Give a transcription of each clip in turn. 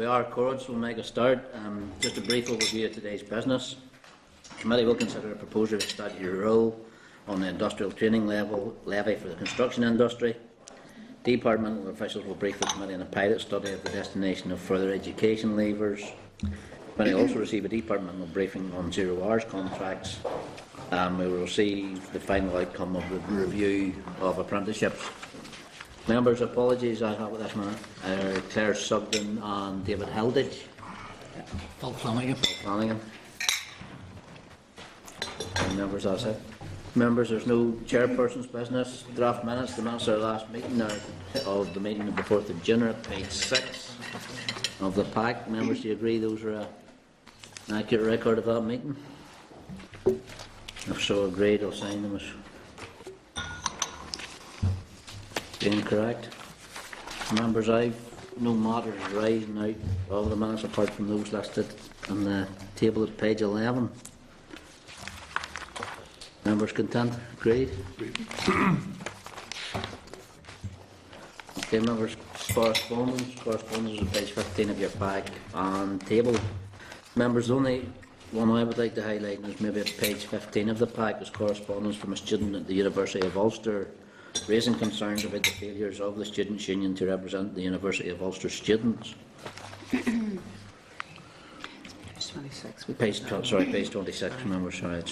we are recorded, so we'll make a start. Just a brief overview of today's business. The committee will consider a proposal of statutory rule on the industrial training levy for the construction industry. Departmental officials will brief the committee on a pilot study of the destination of further education leavers. The committee will also receive a departmental briefing on 0 hours contracts. We will receive the final outcome of the review of apprenticeships. Members, apologies I have with this man. Claire Sugden and David Hilditch. Paul Flanagan. And members, that's it. Members, there's no chairperson's business. Draft minutes, the minutes of the last meeting of the meeting of the 4th of June at page 6 of the pack. Members, do you agree those are an accurate record of that meeting? If so, agreed, I'll sign them as being correct. Members, I've no matters rising out of the minutes apart from those listed on the table at page 11. Members content? Agreed? Okay, members, correspondence. Correspondence is page 15 of your pack and table. Members, the only one I would like to highlight is maybe at page 15 of the pack is correspondence from a student at the University of Ulster raising concerns about the failures of the Students' Union to represent the University of Ulster students. Page 26, members, sorry.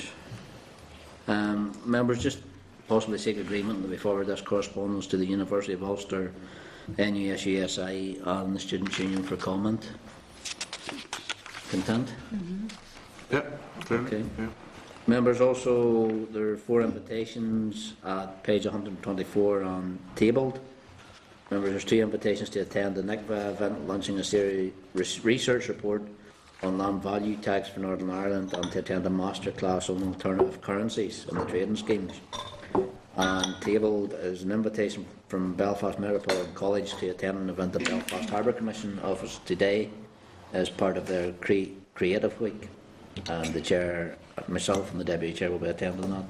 Members, just possibly seek agreement that we forward this correspondence to the University of Ulster, NUSUSI and the Students' Union for comment. Content? Yep, okay. Yep. Members, also there are 4 invitations at page 124 on tabled. Members, there's 2 invitations to attend the NICVA event launching a series research report on land value tax for Northern Ireland and to attend a masterclass on alternative currencies and the trading schemes. And tabled is an invitation from Belfast Metropolitan College to attend an event at Belfast Harbour Commission office today as part of their Creative Week. And the chair, myself and the deputy chair will be attending that.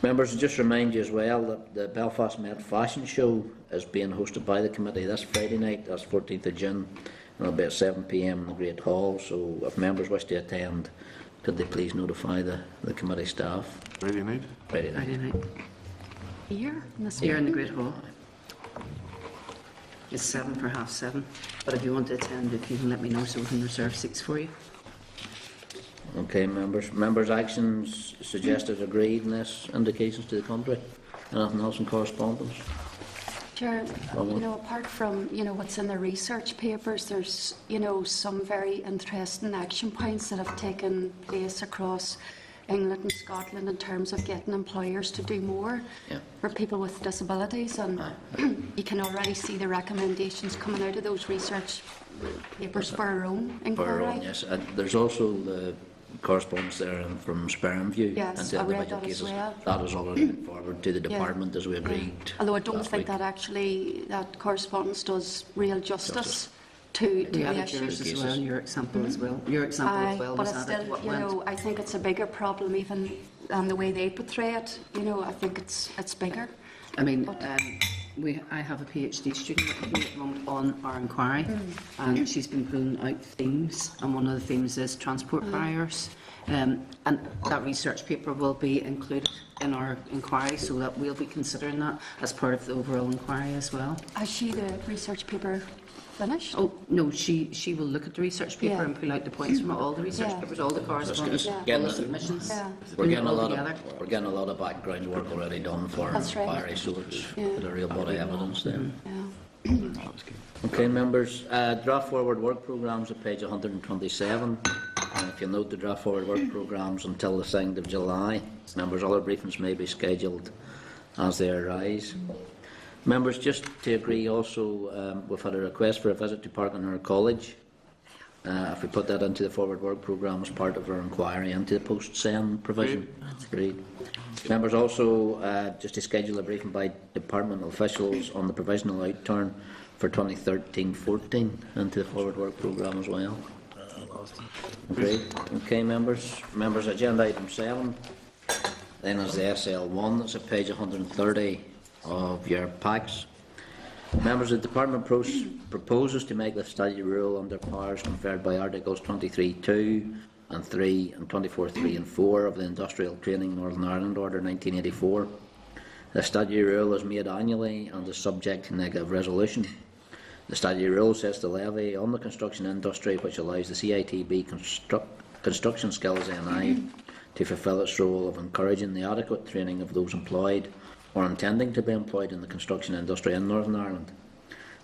Members, just remind you as well that the Belfast Met Fashion Show is being hosted by the committee this Friday night, that's 14th of June, and it'll be at 7 p.m. in the Great Hall. So if members wish to attend, could they please notify the committee staff? Friday night? Friday night. Here in the Great Hall. It's 7 for 7:30. But if you want to attend, if you can let me know so we can reserve seats for you. Okay, members. Members' actions suggested agreed unless indications to the contrary. Anything else in correspondence? Chair, apart from, what's in the research papers, there's, some very interesting action points that have taken place across England and Scotland in terms of getting employers to do more for people with disabilities, and you can already see the recommendations coming out of those research papers for our own inquiry. For our own, yes. There's also the correspondence there from Spermview. Yes, I read that as well. That is already been forwarded to the department as we agreed. Although I don't think that correspondence does real justice to the issue. As well, your example as well. Your example as well but was still, I think it's a bigger problem even than the way they portray it. I think it's bigger. I mean, I have a PhD student with me at the moment on our inquiry, and she's been pulling out themes, and one of the themes is transport barriers. And that research paper will be included in our inquiry, so that we'll be considering that as part of the overall inquiry as well. Has she the research paper finished? Oh no, she will look at the research paper and pull out the points from all the research papers, all the correspondence, all the submissions. We're getting a lot of background work already done for Barry, so it's a real body of evidence there. Okay, members, draft forward work programmes at page 127. If you'll note, the draft forward work programmes until the 2nd of July. Members, other briefings may be scheduled as they arise. Members, just to agree also, we've had a request for a visit to Parkenhire College. If we put that into the forward work programme as part of our inquiry into the post-SEN provision. Agreed. Members, also just to schedule a briefing by departmental officials on the provisional outturn for 2013-14 into the forward work programme as well. Agreed. Okay, members. Members, agenda item 7. Then is the SL1, that's at page 130 of your packs. Members, the Department proposes to make the study rule under powers conferred by Articles 23(2) and 3 and 24(3) and 4 of the Industrial Training Northern Ireland Order 1984. The study rule is made annually and is subject to negative resolution. The study rule sets the levy on the construction industry, which allows the CITB Construction Skills NI to fulfil its role of encouraging the adequate training of those employed or intending to be employed in the construction industry in Northern Ireland.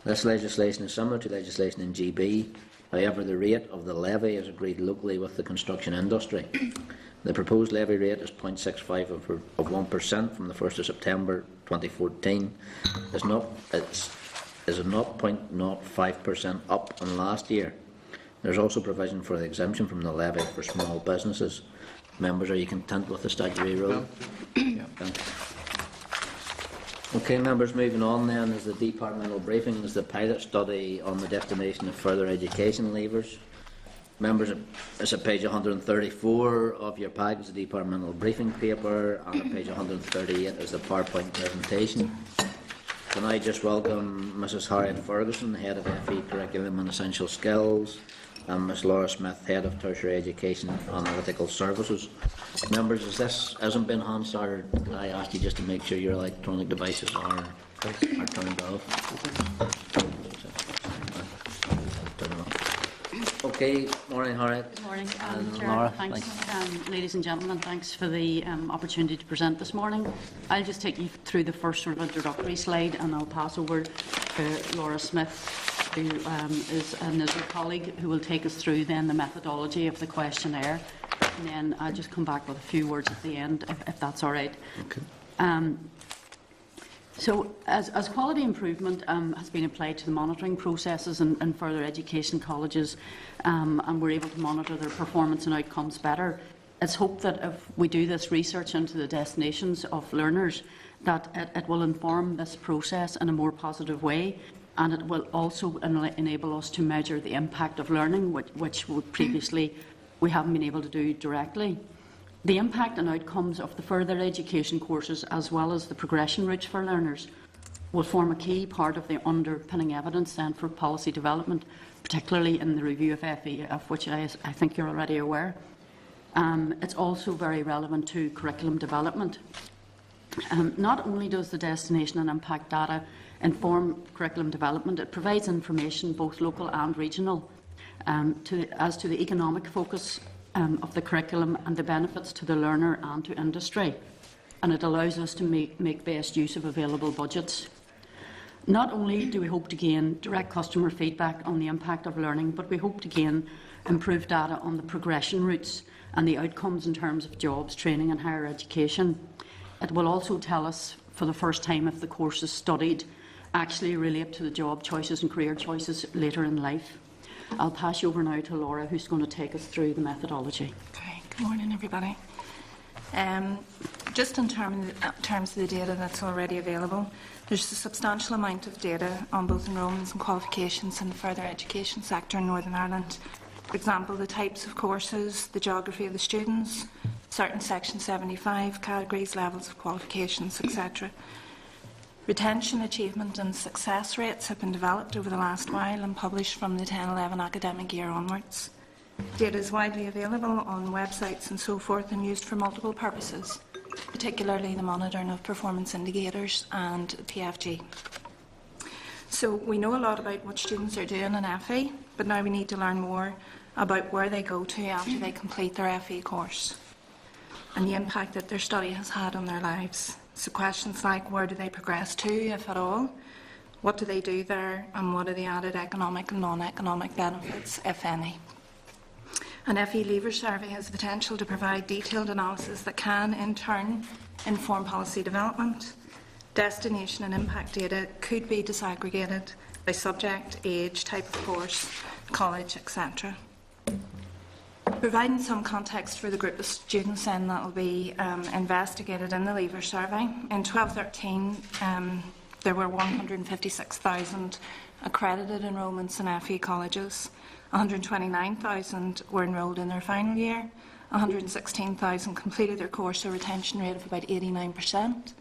This legislation is similar to legislation in GB. However, the rate of the levy is agreed locally with the construction industry. The proposed levy rate is 0.65 of 1% from the 1st of September 2014. Is 0.05% up on last year. There is also provision for the exemption from the levy for small businesses. Members, are you content with the statutory rule? Yeah. Okay, members, moving on then is the departmental briefing, is the pilot study on the destination of further education leavers. Members, it's at page 134 of your package, the departmental briefing paper, and at page 138 is the PowerPoint presentation. Can I just welcome Mrs. Harriet Ferguson, Head of FE Curriculum and Essential Skills, and Ms. Laura Smith, Head of Tertiary Education Analytical Services. Members, as this hasn't been hand started, I asked you just to make sure your electronic devices are turned off. Okay, morning Harriet. Good morning, And Chair. Laura, Thanks, ladies and gentlemen. Thanks for the opportunity to present this morning. I'll just take you through the first sort of introductory slide, and I'll pass over to Laura Smith, who is a NISL colleague, who will take us through then the methodology of the questionnaire. And then I'll just come back with a few words at the end, if that's all right. Okay. So, as quality improvement has been applied to the monitoring processes in further education colleges, and we're able to monitor their performance and outcomes better, it's hoped that if we do this research into the destinations of learners, that it will inform this process in a more positive way, and it will also enable us to measure the impact of learning, which would previously we haven't been able to do directly. The impact and outcomes of the further education courses, as well as the progression routes for learners, will form a key part of the underpinning evidence then for policy development, particularly in the review of FE, of which I think you're already aware. It's also very relevant to curriculum development. Not only does the destination and impact data inform curriculum development, it provides information, both local and regional, as to the economic focus of the curriculum and the benefits to the learner and to industry, and it allows us to make best use of available budgets. Not only do we hope to gain direct customer feedback on the impact of learning, but we hope to gain improved data on the progression routes and the outcomes in terms of jobs, training and higher education. It will also tell us for the first time if the courses studied actually relate to the job choices and career choices later in life. I'll pass you over now to Laura, who's going to take us through the methodology. Okay, good morning everybody. Just in terms of the data that's already available, there's a substantial amount of data on both enrolments and qualifications in the further education sector in Northern Ireland. For example, the types of courses, the geography of the students, certain Section 75 categories, levels of qualifications, etc. Retention, achievement and success rates have been developed over the last while and published from the 10-11 academic year onwards. Data is widely available on websites and so forth and used for multiple purposes, particularly the monitoring of performance indicators and PFG. So we know a lot about what students are doing in FE, but now we need to learn more about where they go to after they complete their FE course and the impact that their study has had on their lives. So questions like, where do they progress to, if at all? What do they do there? And what are the added economic and non-economic benefits, if any? An FE Leaver survey has the potential to provide detailed analysis that can, in turn, inform policy development. Destination and impact data could be disaggregated by subject, age, type of course, college, etc. Providing some context for the group of students then that will be investigated in the Leaver survey. In 12-13, there were 156,000 accredited enrolments in FE colleges. 129,000 were enrolled in their final year. 116,000 completed their course, a retention rate of about 89%.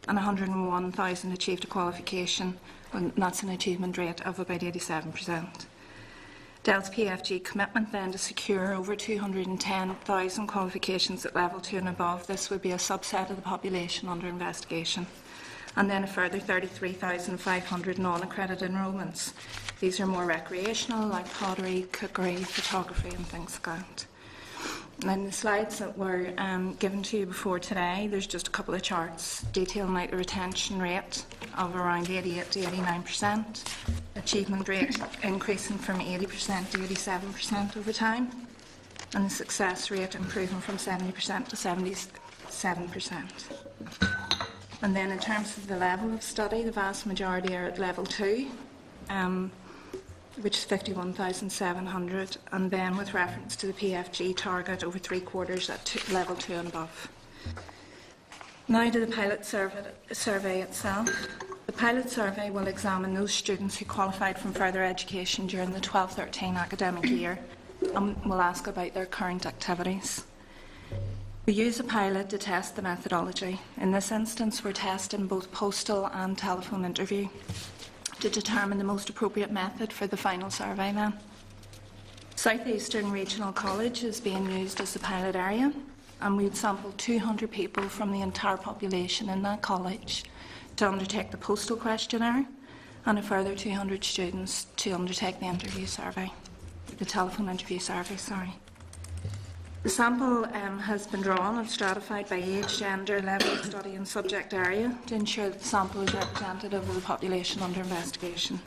and 101,000 achieved a qualification, and that's an achievement rate of about 87%. DEL's PFG commitment then to secure over 210,000 qualifications at level 2 and above. This would be a subset of the population under investigation. And then a further 33,500 non-accredited enrolments. These are more recreational, like pottery, cookery, photography and things like that. And in the slides that were given to you before today, there's just a couple of charts detailing out the retention rate of around 88 to 89%, achievement rate increasing from 80% to 87% over time, and the success rate improving from 70% to 77%. And then in terms of the level of study, the vast majority are at level 2, which is 51,700, and then with reference to the PFG target, over 3/4 at level 2 and above. Now to the pilot survey itself. The pilot survey will examine those students who qualified from further education during the 12-13 academic year and will ask about their current activities. We use a pilot to test the methodology. In this instance, we're testing both postal and telephone interview to determine the most appropriate method for the final survey then. South Eastern Regional College is being used as the pilot area, and we'd sampled 200 people from the entire population in that college to undertake the postal questionnaire, and a further 200 students to undertake the interview survey, the telephone interview survey, sorry. The sample has been drawn and stratified by age, gender, level of study and subject area to ensure that the sample is representative of the population under investigation.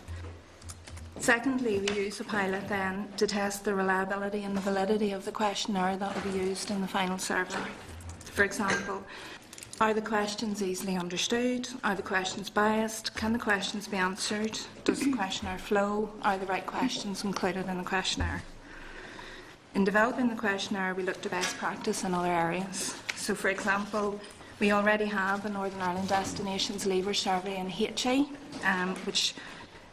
Secondly, we use a pilot then to test the reliability and the validity of the questionnaire that will be used in the final survey. For example, are the questions easily understood? Are the questions biased? Can the questions be answered? Does the questionnaire flow? Are the right questions included in the questionnaire? In developing the questionnaire, we looked at best practice in other areas. So, for example, we already have a Northern Ireland Destinations Leaver Survey in HE, which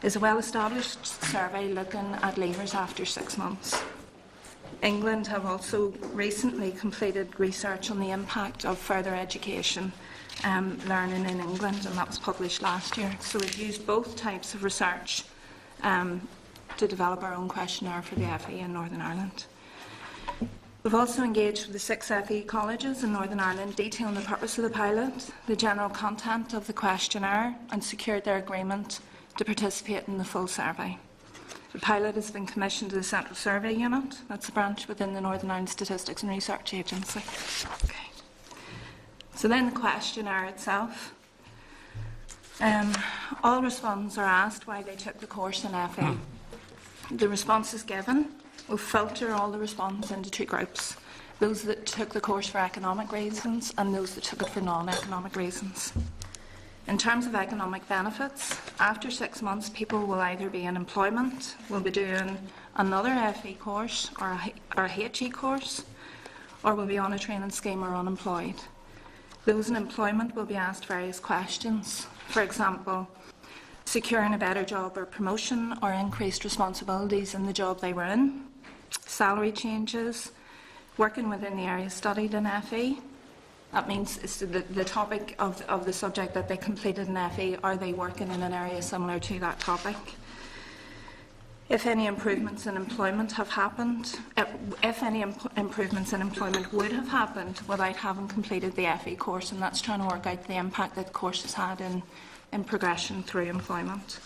is a well-established survey looking at leavers after 6 months. England have also recently completed research on the impact of further education learning in England, and that was published last year. So we've used both types of research to develop our own questionnaire for the FE in Northern Ireland. We've also engaged with the 6 FE colleges in Northern Ireland, detailing the purpose of the pilot, the general content of the questionnaire, and secured their agreement to participate in the full survey. The pilot has been commissioned to the Central Survey Unit, that's a branch within the Northern Ireland Statistics and Research Agency. Okay. So then the questionnaire itself. All respondents are asked why they took the course in FE. The responses given will filter all the respondents into 2 groups, those that took the course for economic reasons and those that took it for non-economic reasons. In terms of economic benefits, after 6 months, people will either be in employment, will be doing another FE course or a HE course, or will be on a training scheme or unemployed. Those in employment will be asked various questions. For example, securing a better job or promotion or increased responsibilities in the job they were in, salary changes, working within the area studied in FE. That means it's the topic of the subject that they completed in FE, are they working in an area similar to that topic? If any improvements in employment have happened, if any improvements in employment would have happened without having completed the FE course, and that's trying to work out the impact that the course has had in progression through employment.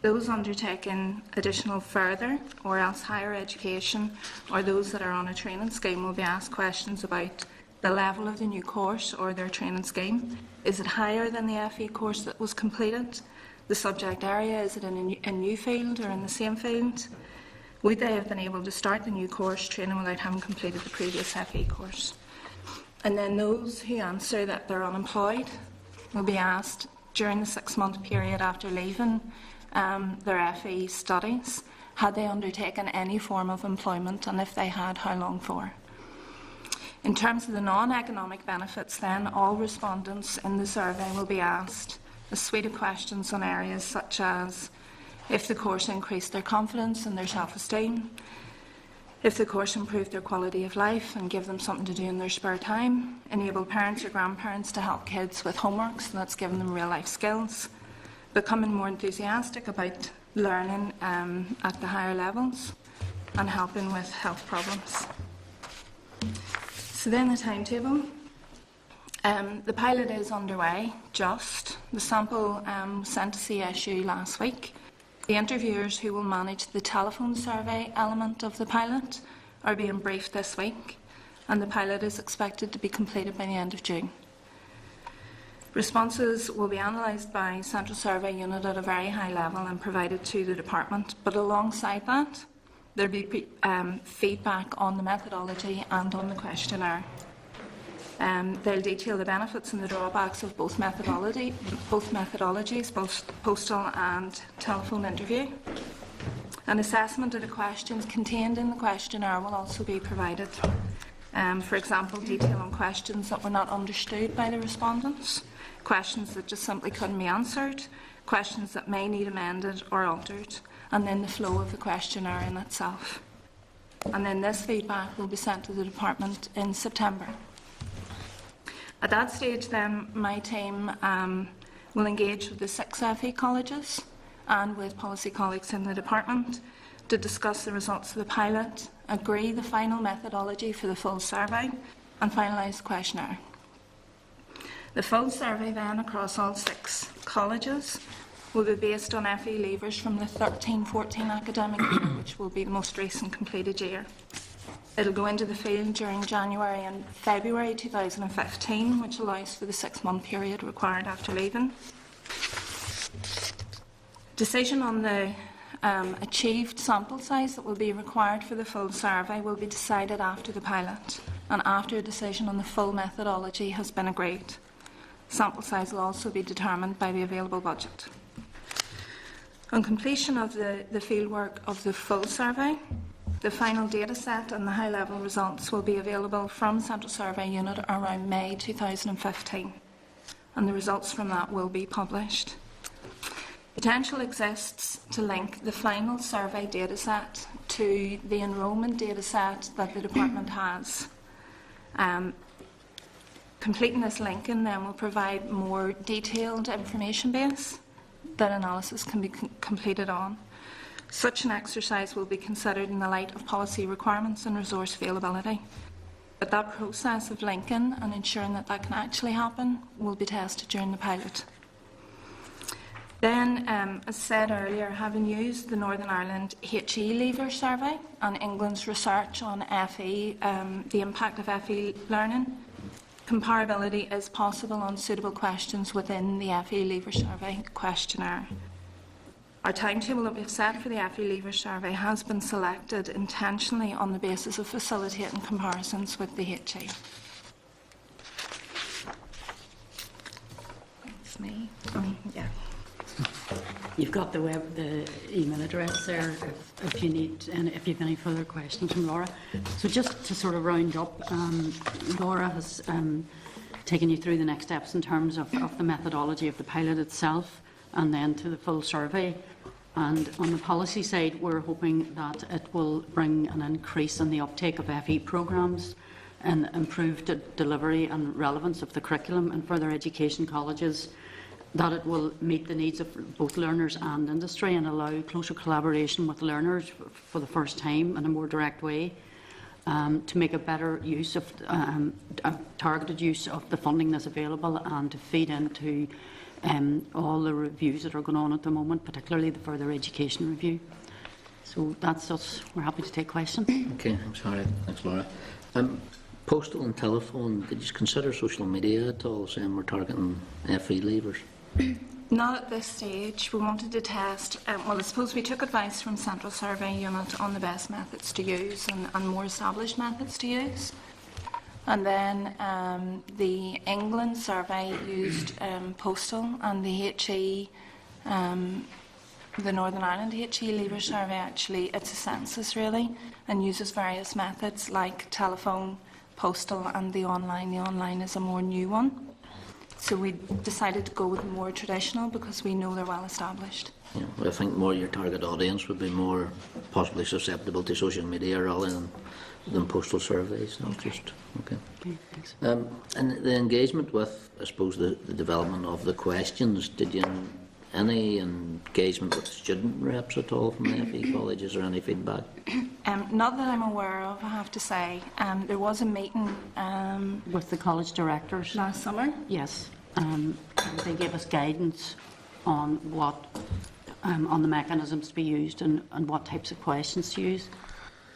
Those undertaking additional further or else higher education, or those that are on a training scheme, will be asked questions about the level of the new course or their training scheme. Is it higher than the FE course that was completed? The subject area, is it in a new field or in the same field? Would they have been able to start the new course training without having completed the previous FE course? And then those who answer that they're unemployed will be asked during the 6-month period after leaving their FE studies, had they undertaken any form of employment, and if they had, how long for? In terms of the non-economic benefits then, all respondents in the survey will be asked a suite of questions on areas such as if the course increased their confidence and their self-esteem, if the course improved their quality of life and give them something to do in their spare time, enable parents or grandparents to help kids with homework, so that's giving them real life skills, becoming more enthusiastic about learning at the higher levels, and helping with health problems. So then the timetable. The pilot is underway, just. The sample was sent to CSU last week. The interviewers who will manage the telephone survey element of the pilot are being briefed this week, and the pilot is expected to be completed by the end of June. Responses will be analysed by Central Survey Unit at a very high level and provided to the department, but alongside that, there will be feedback on the methodology and on the questionnaire. They'll detail the benefits and the drawbacks of both methodologies, both postal and telephone interview. An assessment of the questions contained in the questionnaire will also be provided. For example, detail on questions that were not understood by the respondents, questions that just simply couldn't be answered, questions that may need amended or altered, and then the flow of the questionnaire in itself. And then this feedback will be sent to the department in September. At that stage then, my team will engage with the 6 FE colleges and with policy colleagues in the department to discuss the results of the pilot, agree the final methodology for the full survey, and finalise the questionnaire. The full survey then across all 6 colleges will be based on FE leavers from the 13-14 academic year, which will be the most recent completed year. It'll go into the field during January and February 2015, which allows for the 6-month period required after leaving. Decision on the achieved sample size that will be required for the full survey will be decided after the pilot and after a decision on the full methodology has been agreed. Sample size will also be determined by the available budget. On completion of the fieldwork of the full survey, the final data set and the high-level results will be available from Central Survey Unit around May 2015, and the results from that will be published. Potential exists to link the final survey data set to the enrolment data set that the department has. Completing this linking then will provide more detailed information base that analysis can be completed on. Such an exercise will be considered in the light of policy requirements and resource availability. But that process of linking and ensuring that that can actually happen will be tested during the pilot. Then, as said earlier, having used the Northern Ireland HE Leaver Survey and England's research on FE, the impact of FE learning, comparability is possible on suitable questions within the FE Leaver Survey questionnaire. Our timetable that we've set for the FE Leaver Survey has been selected intentionally on the basis of facilitating comparisons with the HE. That's me. Yeah. You've got the email address there if you need, and if you have any further questions from Laura. So just to sort of round up, Laura has taken you through the next steps in terms of the methodology of the pilot itself, and then to the full survey. And on the policy side, we're hoping that it will bring an increase in the uptake of FE programmes and improved delivery and relevance of the curriculum in further education colleges, that it will meet the needs of both learners and industry and allow closer collaboration with learners for the first time in a more direct way, to make a better use of, a targeted use of the funding that's available, and to feed into all the reviews that are going on at the moment, particularly the further education review. So that's us. We're happy to take questions. Okay, I'm sorry. Thanks, Laura. Postal and telephone, did you consider social media at all, saying we're targeting FE leavers? Not at this stage. We wanted to test, well, I suppose we took advice from Central Survey Unit on the best methods to use and more established methods to use. And then the England survey used postal, and the HE, the Northern Ireland HE Leaver survey, actually, it's a census really, and uses various methods like telephone, postal and the online. The online is a more new one. So we decided to go with more traditional because we know they're well established. You know, I think more your target audience would be more possibly susceptible to social media rather than postal surveys. Not just okay. Okay, thanks. And the engagement with, I suppose, the development of the questions. Did you any engagement with student reps at all from the FE colleges, or any feedback? Not that I'm aware of, I have to say. There was a meeting With the college directors? last summer. Yes. They gave us guidance on what, on the mechanisms to be used and what types of questions to use.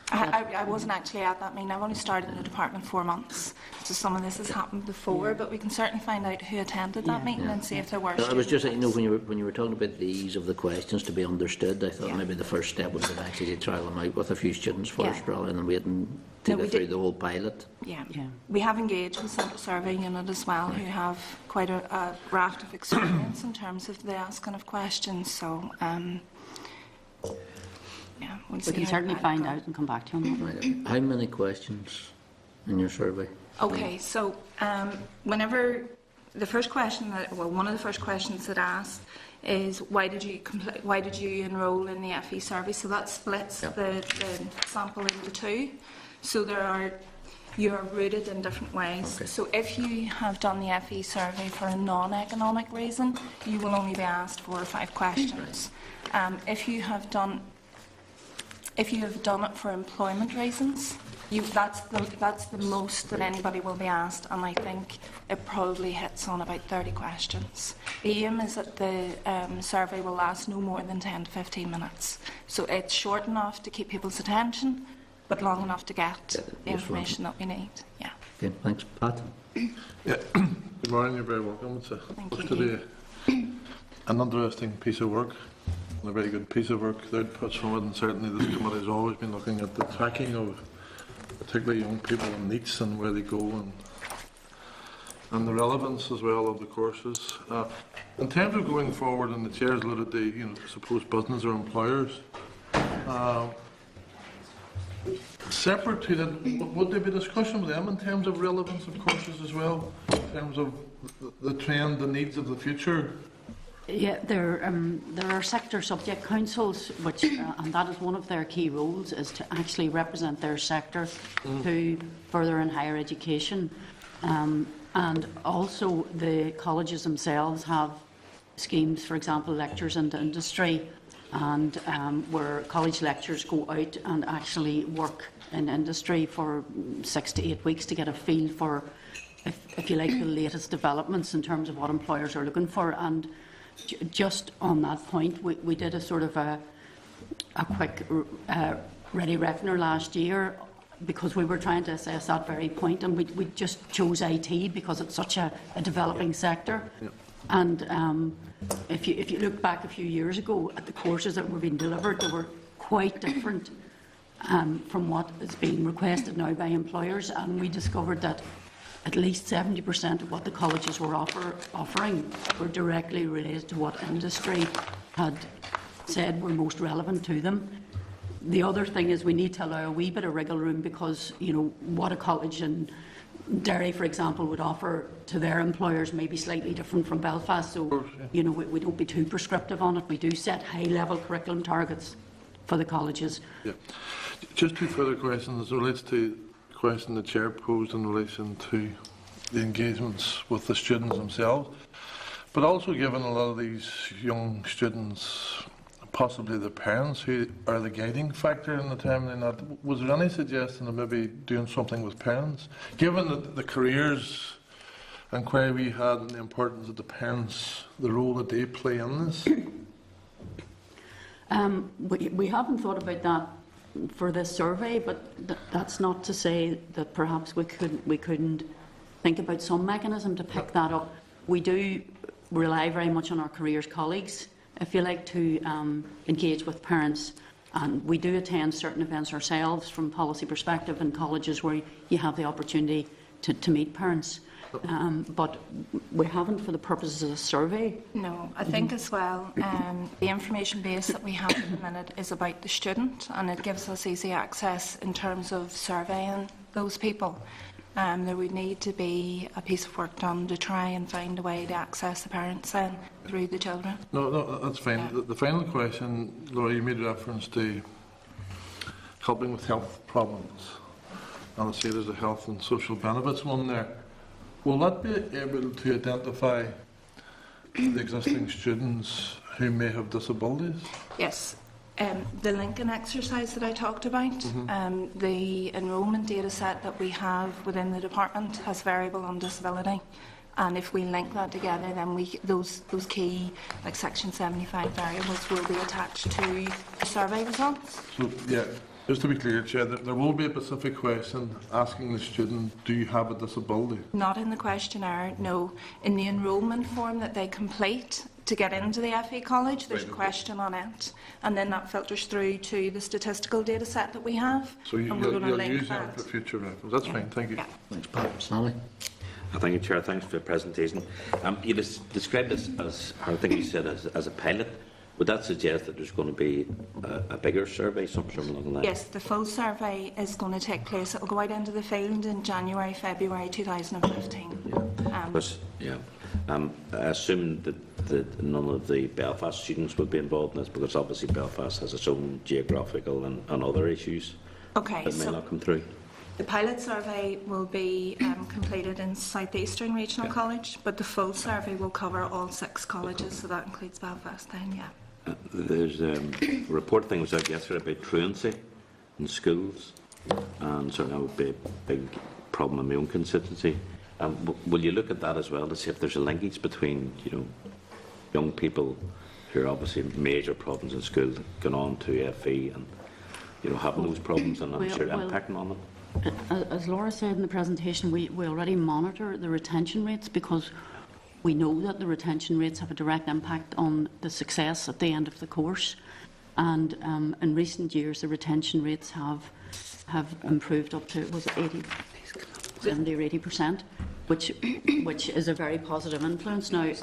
I wasn't actually at that meeting. I've only started in the department 4 months, so some of this has happened before, but we can certainly find out who attended that meeting and see if there were I was just, students. when you were talking about the ease of the questions to be understood, I thought Yeah. maybe the first step would have actually to trial them out with a few students first, Yeah. rather than waiting to No, go we through did- the whole pilot. Yeah. Yeah. We have engaged with Central Survey Unit as well, who have quite a raft of experience in terms of the asking of questions, so yeah, we'll see We can how certainly that find goes. out and come back to you on that. Right. How many questions in your survey? Okay, so whenever the first question one of the first questions that asked is why did you enrol in the FE survey? So that splits Yep. the sample into two. So you are rooted in different ways. Okay. So if you have done the FE survey for a non-economic reason, you will only be asked 4 or 5 questions. If you have done it for employment reasons, that's the most that anybody will be asked, and I think it probably hits on about 30 questions. The aim is that the survey will last no more than 10 to 15 minutes. So it's short enough to keep people's attention, but long enough to get the yes, information that we need. Yeah. Okay, thanks, Pat. Yeah. Good morning, you're very welcome. It's looks to be an interesting piece of work, and a very good piece of work. The outputs from it, and certainly this committee has always been looking at the tracking of particularly young people and needs and where they go, and the relevance as well of the courses. In terms of going forward, and the chair's alluded to, suppose business or employers, separate to that, would there be discussion with them in terms of relevance of courses as well, in terms of the trend, the needs of the future? Yeah, there are sector subject councils, which, and that is one of their key roles, is to actually represent their sector to further and higher education. And also the colleges themselves have schemes, for example, lectures into industry, and where college lecturers go out and actually work in industry for 6 to 8 weeks to get a feel for, if you like, the latest developments in terms of what employers are looking for. And just on that point, we did a sort of a quick ready reckoner last year, because we were trying to assess that very point, and we just chose IT because it's such a developing sector. Yep. And if you look back a few years ago at the courses that were being delivered, they were quite different from what is being requested now by employers, and we discovered that at least 70% of what the colleges were offering were directly related to what industry had said were most relevant to them. The other thing is we need to allow a wee bit of wriggle room, because what a college in Derry, for example, would offer to their employers may be slightly different from Belfast. So we don't be too prescriptive on it. We do set high-level curriculum targets for the colleges. Yeah. Just 2 further questions as it relates to the question the chair posed in relation to the engagements with the students themselves, but also given a lot of these young students, possibly the parents who are the guiding factor in the time they're not. Was there any suggestion of maybe doing something with parents, given that the careers inquiry we had and the importance of the parents, the role that they play in this? We haven't thought about that for this survey, but that's not to say that perhaps we couldn't think about some mechanism to pick that up. We do rely very much on our careers colleagues, if you like, to engage with parents, and we do attend certain events ourselves from policy perspective in colleges where you have the opportunity to meet parents. But we haven't for the purposes of the survey. No, I think as well, the information base that we have at the minute is about the student, and it gives us easy access in terms of surveying those people. there would need to be a piece of work done to try and find a way to access the parents then through the children. No, that's fine. Yeah. The final question, Laura, you made reference to helping with health problems. And I see there's a health and social benefits one there. Will that be able to identify the existing students who may have disabilities? Yes. The Lincoln exercise that I talked about, the enrolment data set that we have within the department has variable on disability. And if we link that together, then those key, like Section 75 variables, will be attached to the survey results. So, yeah, just to be clear, Chair, there will be a specific question asking the student, do you have a disability? Not in the questionnaire, no. In the enrolment form that they complete to get into the FE College, there's a question on it. And then that filters through to the statistical data set that we have. So and we're gonna you'll link use that for future reference. That's fine, thank you. Yeah. Thanks, Pat. Stanley? Thank you, Chair. Thanks for the presentation. You described this as, I think you said, as a pilot. Would that suggest that there's going to be a bigger survey, something along that? Yes, the full survey is going to take place. It will go out into the field in January, February 2015. I assume that none of the Belfast students will be involved in this because obviously Belfast has its own geographical and other issues Okay, that may so not come through. the pilot survey will be completed in South Eastern Regional College, but the full survey will cover all 6 colleges, so that includes Belfast then, yeah. There's a report thing was out yesterday about truancy in schools, and so that would be a big problem in my own constituency. Will you look at that as well to see if there's a linkage between, young people who are obviously major problems in school going on to FE and, having those problems and I'm sure impacting on them? As Laura said in the presentation, we already monitor the retention rates because we know that the retention rates have a direct impact on the success at the end of the course. And in recent years, the retention rates have improved up to, was it 70 or 80%, which is a very positive influence. Now,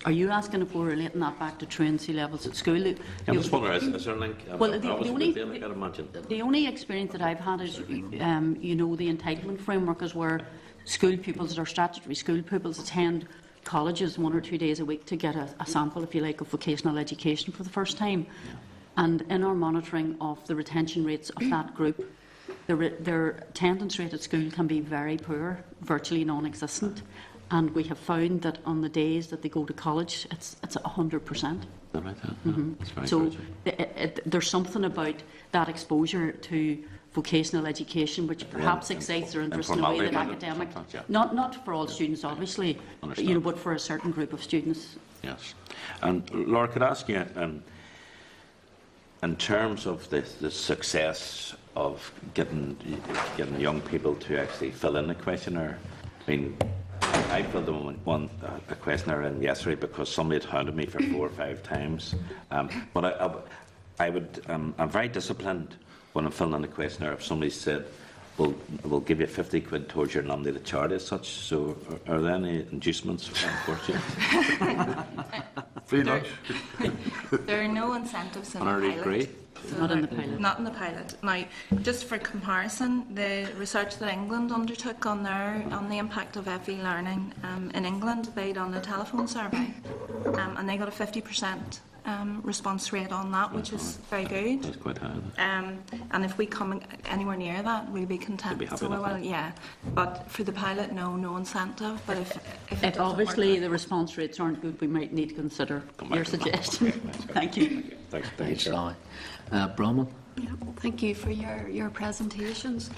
are you asking if we're relating that back to truancy levels at school? I'm just wondering, is there a link? Well, the only experience that I've had is, the entitlement framework is where school pupils that are statutory school pupils attend colleges 1 or 2 days a week to get a sample, if you like, of vocational education for the first time. Yeah. And in our monitoring of the retention rates of that group, their attendance rate at school can be very poor, virtually non-existent. And we have found that on the days that they go to college, it's 100%. So there's something about that exposure to vocational education which perhaps excites their interest in a way that academic, not for all students obviously, but for a certain group of students. Yes. And Laura, could I ask you, in terms of the success of getting young people to actually fill in the questionnaire, I mean, I filled a questionnaire in yesterday because somebody had hounded me for 4 or 5 times. But I'm very disciplined when I'm filling in the questionnaire. If somebody said, we'll give you 50 quid towards your nominated charity as such, so are there any inducements for you? Free lunch? There are no incentives in the pilot. Not in the pilot. Not in the pilot. Now, just for comparison, the research that England undertook on the impact of FE learning in England, they done a telephone survey, and they got a 50% response rate on that, which is very good. That's quite high. And if we come anywhere near that, we'll be content. You'll be happy So enough, well, yeah. But for the pilot, no incentive. But if it If obviously the response rates aren't good, we might need to consider your suggestion. Thank you. Thanks, Stanley. Bronwyn? Yeah, thank you for your presentations.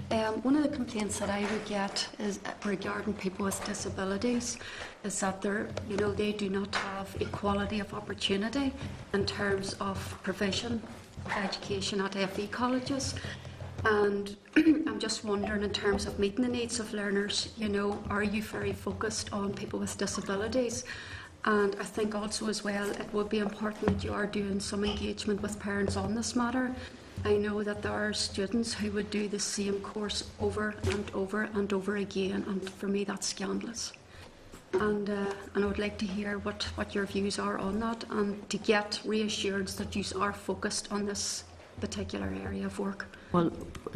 One of the complaints that I would get is regarding people with disabilities is that they do not have equality of opportunity in terms of provision of education at FE colleges. And I'm just wondering, in terms of meeting the needs of learners, are you very focused on people with disabilities? And I think also as well, it would be important that you are doing some engagement with parents on this matter. I know that there are students who would do the same course over and over and over again, and for me that's scandalous. And I would like to hear what your views are on that, and to get reassurance that you are focused on this particular area of work. Well,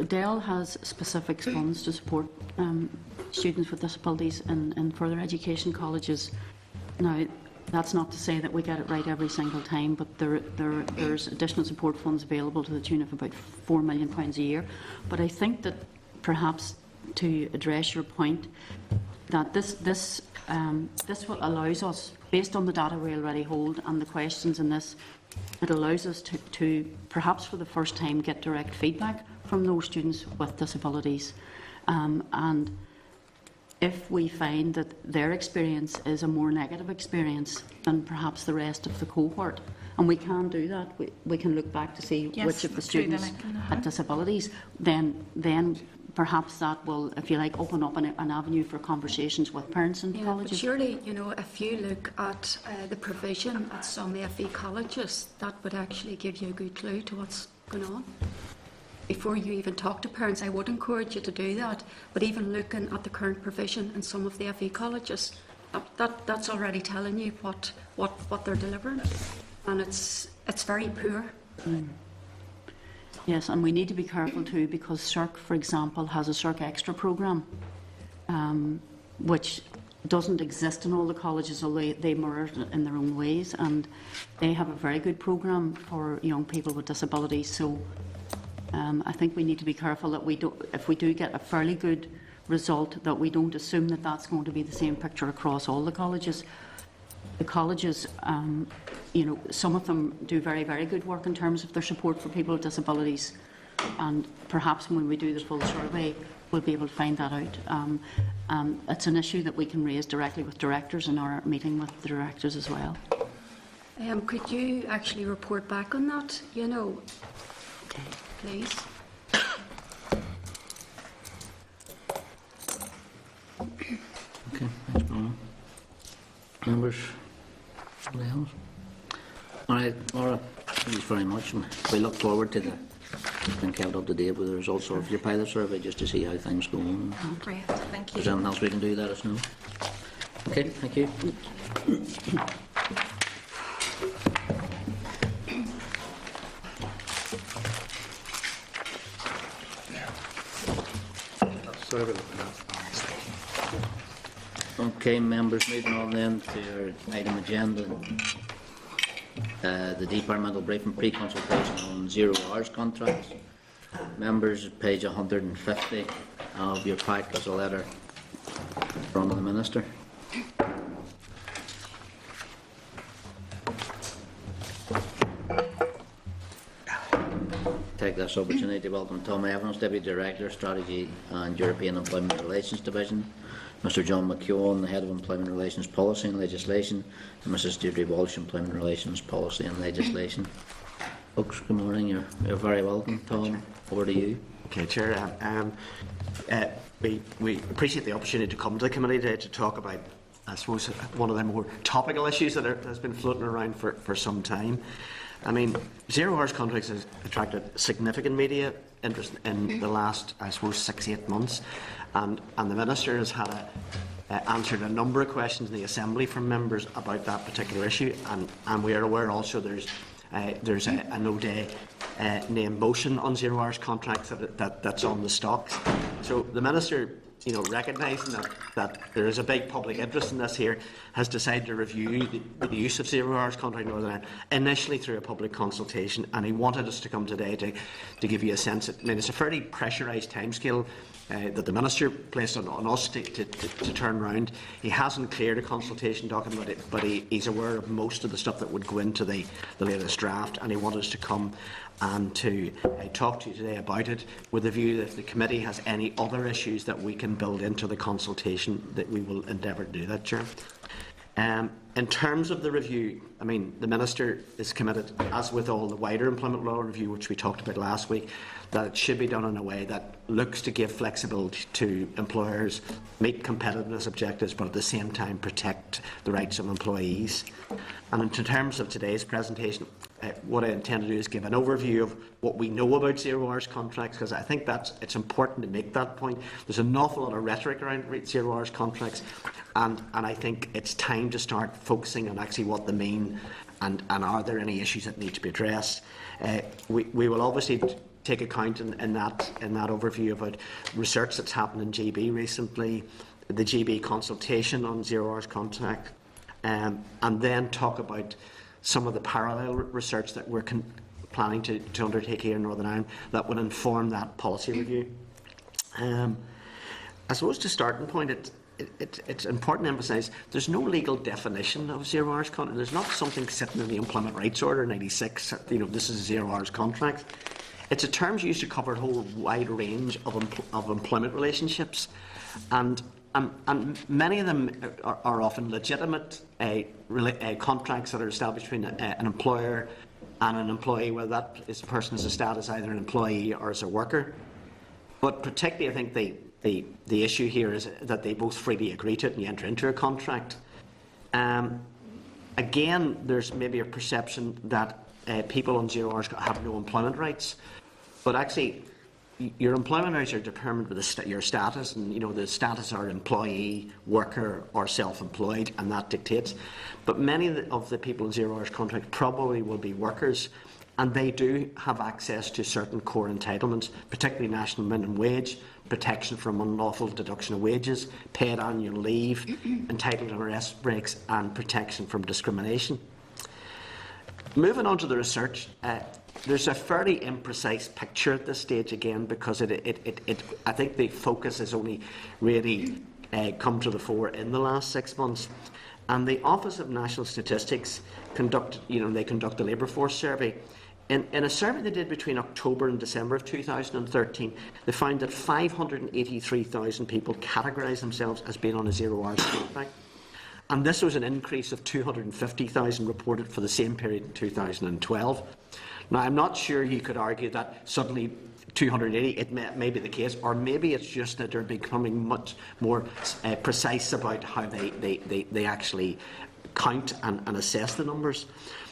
Dell has specific funds to support students with disabilities in further education colleges. Now, that's not to say that we get it right every single time, but there's additional support funds available to the tune of about £4 million a year. But I think that perhaps to address your point, that this will allows us, based on the data we already hold and the questions in this, it allows us to perhaps for the first time get direct feedback from those students with disabilities. And if we find that their experience is a more negative experience than perhaps the rest of the cohort, and we can do that, we can look back to see Yes, which of the through the students link, had disabilities, then perhaps that will, if you like, open up an avenue for conversations with parents in Yeah, but colleges. surely, if you look at the provision at some FE colleges, that would actually give you a good clue to what's going on. Before you even talk to parents, I would encourage you to do that. But even looking at the current provision in some of the FE colleges, that's already telling you what they're delivering, and it's very poor. Yes, and we need to be careful too, because CERC, for example, has a CERC Extra programme, which doesn't exist in all the colleges, although they merge in their own ways, and they have a very good programme for young people with disabilities. So I think we need to be careful that if we do get a fairly good result, that we don't assume that that's going to be the same picture across all the colleges. The colleges, some of them do very, very good work in terms of their support for people with disabilities, and perhaps when we do the full survey, we'll be able to find that out. It's an issue that we can raise directly with directors in our meeting with the directors as well. Could you actually report back on that, please? Okay, thanks, Brian. Members? Anybody else? All right, Laura, thank you very much. And we look forward to being kept up to date with the results of your pilot survey, just to see how things go on. Great, thank If you. there's anything else we can do, let us know. Okay, thank you. Okay, members, moving on then to our item agenda. The departmental briefing pre-consultation on 0 hours contracts. Members, page 150 of your pack is a letter from the Minister. Take this opportunity to welcome Tom Evans, Deputy Director, Strategy and European Employment Relations Division, Mr John McKeown, the Head of Employment Relations Policy and Legislation, and Mrs Deirdre Walsh, Employment Relations Policy and Legislation. Folks, good morning. You're very welcome. Tom, over to you. Okay, Chair. We appreciate the opportunity to come to the committee today to talk about, I suppose, one of the more topical issues that has been floating around for some time. I mean, 0 hours contracts has attracted significant media interest in the last, I suppose, 6-8 months, and the Minister has had answered a number of questions in the Assembly from members about that particular issue, and we are aware also there's a no-day named motion on 0 hours contracts that's on the stocks. So the Minister, recognising that there is a big public interest in this here, has decided to review the use of 0 hours contract in Northern Ireland, initially through a public consultation, and he wanted us to come today to give you a sense. It's a fairly pressurised timescale that the Minister placed on us to turn round. He hasn't cleared a consultation document, but he's aware of most of the stuff that would go into the latest draft, and he wanted us to come and to talk to you today about it, with a view that if the committee has any other issues that we can build into the consultation, that we will endeavour to do that, Chair. In terms of the review, the Minister is committed, as with all the wider employment law review, which we talked about last week, that it should be done in a way that looks to give flexibility to employers, meet competitiveness objectives, but at the same time protect the rights of employees. And in terms of today's presentation, what I intend to do is give an overview of what we know about 0 hours contracts, because I think it's important to make that point. There's an awful lot of rhetoric around 0 hours contracts, and I think it's time to start focusing on actually what they mean, and are there any issues that need to be addressed. We will obviously take account in that overview about research that's happened in GB recently, the GB consultation on 0 hours contract, and then talk about some of the parallel research that we're planning to undertake here in Northern Ireland that would inform that policy review. I suppose to starting point, it's important to emphasise there's no legal definition of 0 hours contract. There's not something sitting in the Employment Rights Order 96, this is a 0 hours contract. It's a term used to cover a whole wide range of employment relationships, and many of them are often legitimate contracts that are established between an employer and an employee, whether that person is established as either an employee or as a worker. But particularly, I think the issue here is that they both freely agree to it and you enter into a contract. Again, there's maybe a perception that people on 0 hours have no employment rights, but actually your employment rights are determined with your status, and the status are employee, worker or self-employed, and that dictates. But many of the people in 0 hours contract probably will be workers, and they do have access to certain core entitlements, particularly national minimum wage, protection from unlawful deduction of wages, paid annual leave, entitlement to rest breaks, and protection from discrimination. Moving on to the research, there's a fairly imprecise picture at this stage again, because I think the focus has only really come to the fore in the last 6 months. And the Office of National Statistics conduct the labour force survey. In a survey they did between October and December of 2013, they found that 583,000 people categorised themselves as being on a 0 hours contract. And this was an increase of 250,000 reported for the same period in 2012. Now, I'm not sure you could argue that suddenly 280, it may be the case, or maybe it's just that they're becoming much more precise about how they actually count and assess the numbers.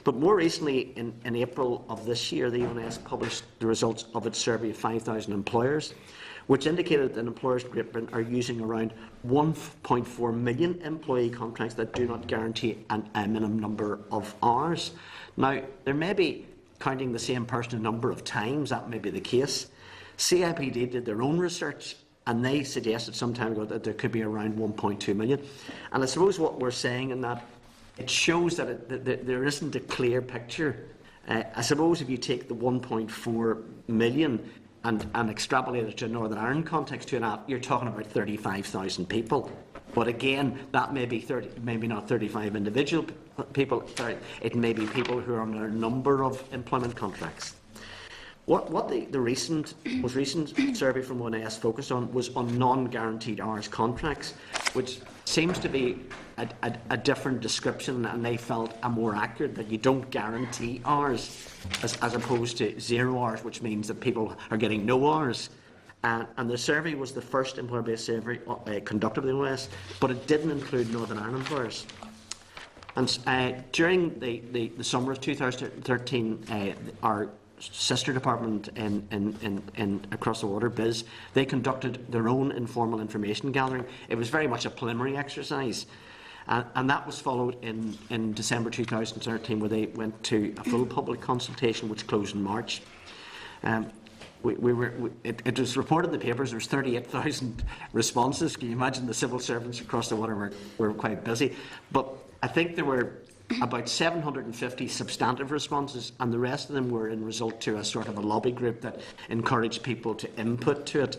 But more recently, in April of this year, the ONS published the results of its survey of 5,000 employers, which indicated that employers in Great Britain are using around 1.4 million employee contracts that do not guarantee a minimum number of hours. Now, there may be counting the same person a number of times, that may be the case. CIPD did their own research, and they suggested some time ago that there could be around 1.2 million. And I suppose what we're saying in that, it shows that there isn't a clear picture. I suppose if you take the 1.4 million and extrapolate it to a Northern Ireland context, you're talking about 35,000 people. But again, that may be maybe not 35 individual people. It may be people who are on a number of employment contracts. What the most recent survey from ONS focused on was on non-guaranteed hours contracts, which seems to be a different description, and they felt a more accurate, that you don't guarantee hours as opposed to 0 hours, which means that people are getting no hours. And the survey was the first employer-based survey conducted by the ONS, but it didn't include Northern Ireland employers. And during the summer of 2013, our sister department in across the water, BIS, they conducted their own informal information gathering. It was very much a preliminary exercise, and that was followed in December 2013, where they went to a full public consultation which closed in March. It was reported in the papers there was 38,000 responses. Can you imagine? The civil servants across the water were quite busy, but I think there were about 750 substantive responses, and the rest of them were in result to a sort of a lobby group that encouraged people to input to it.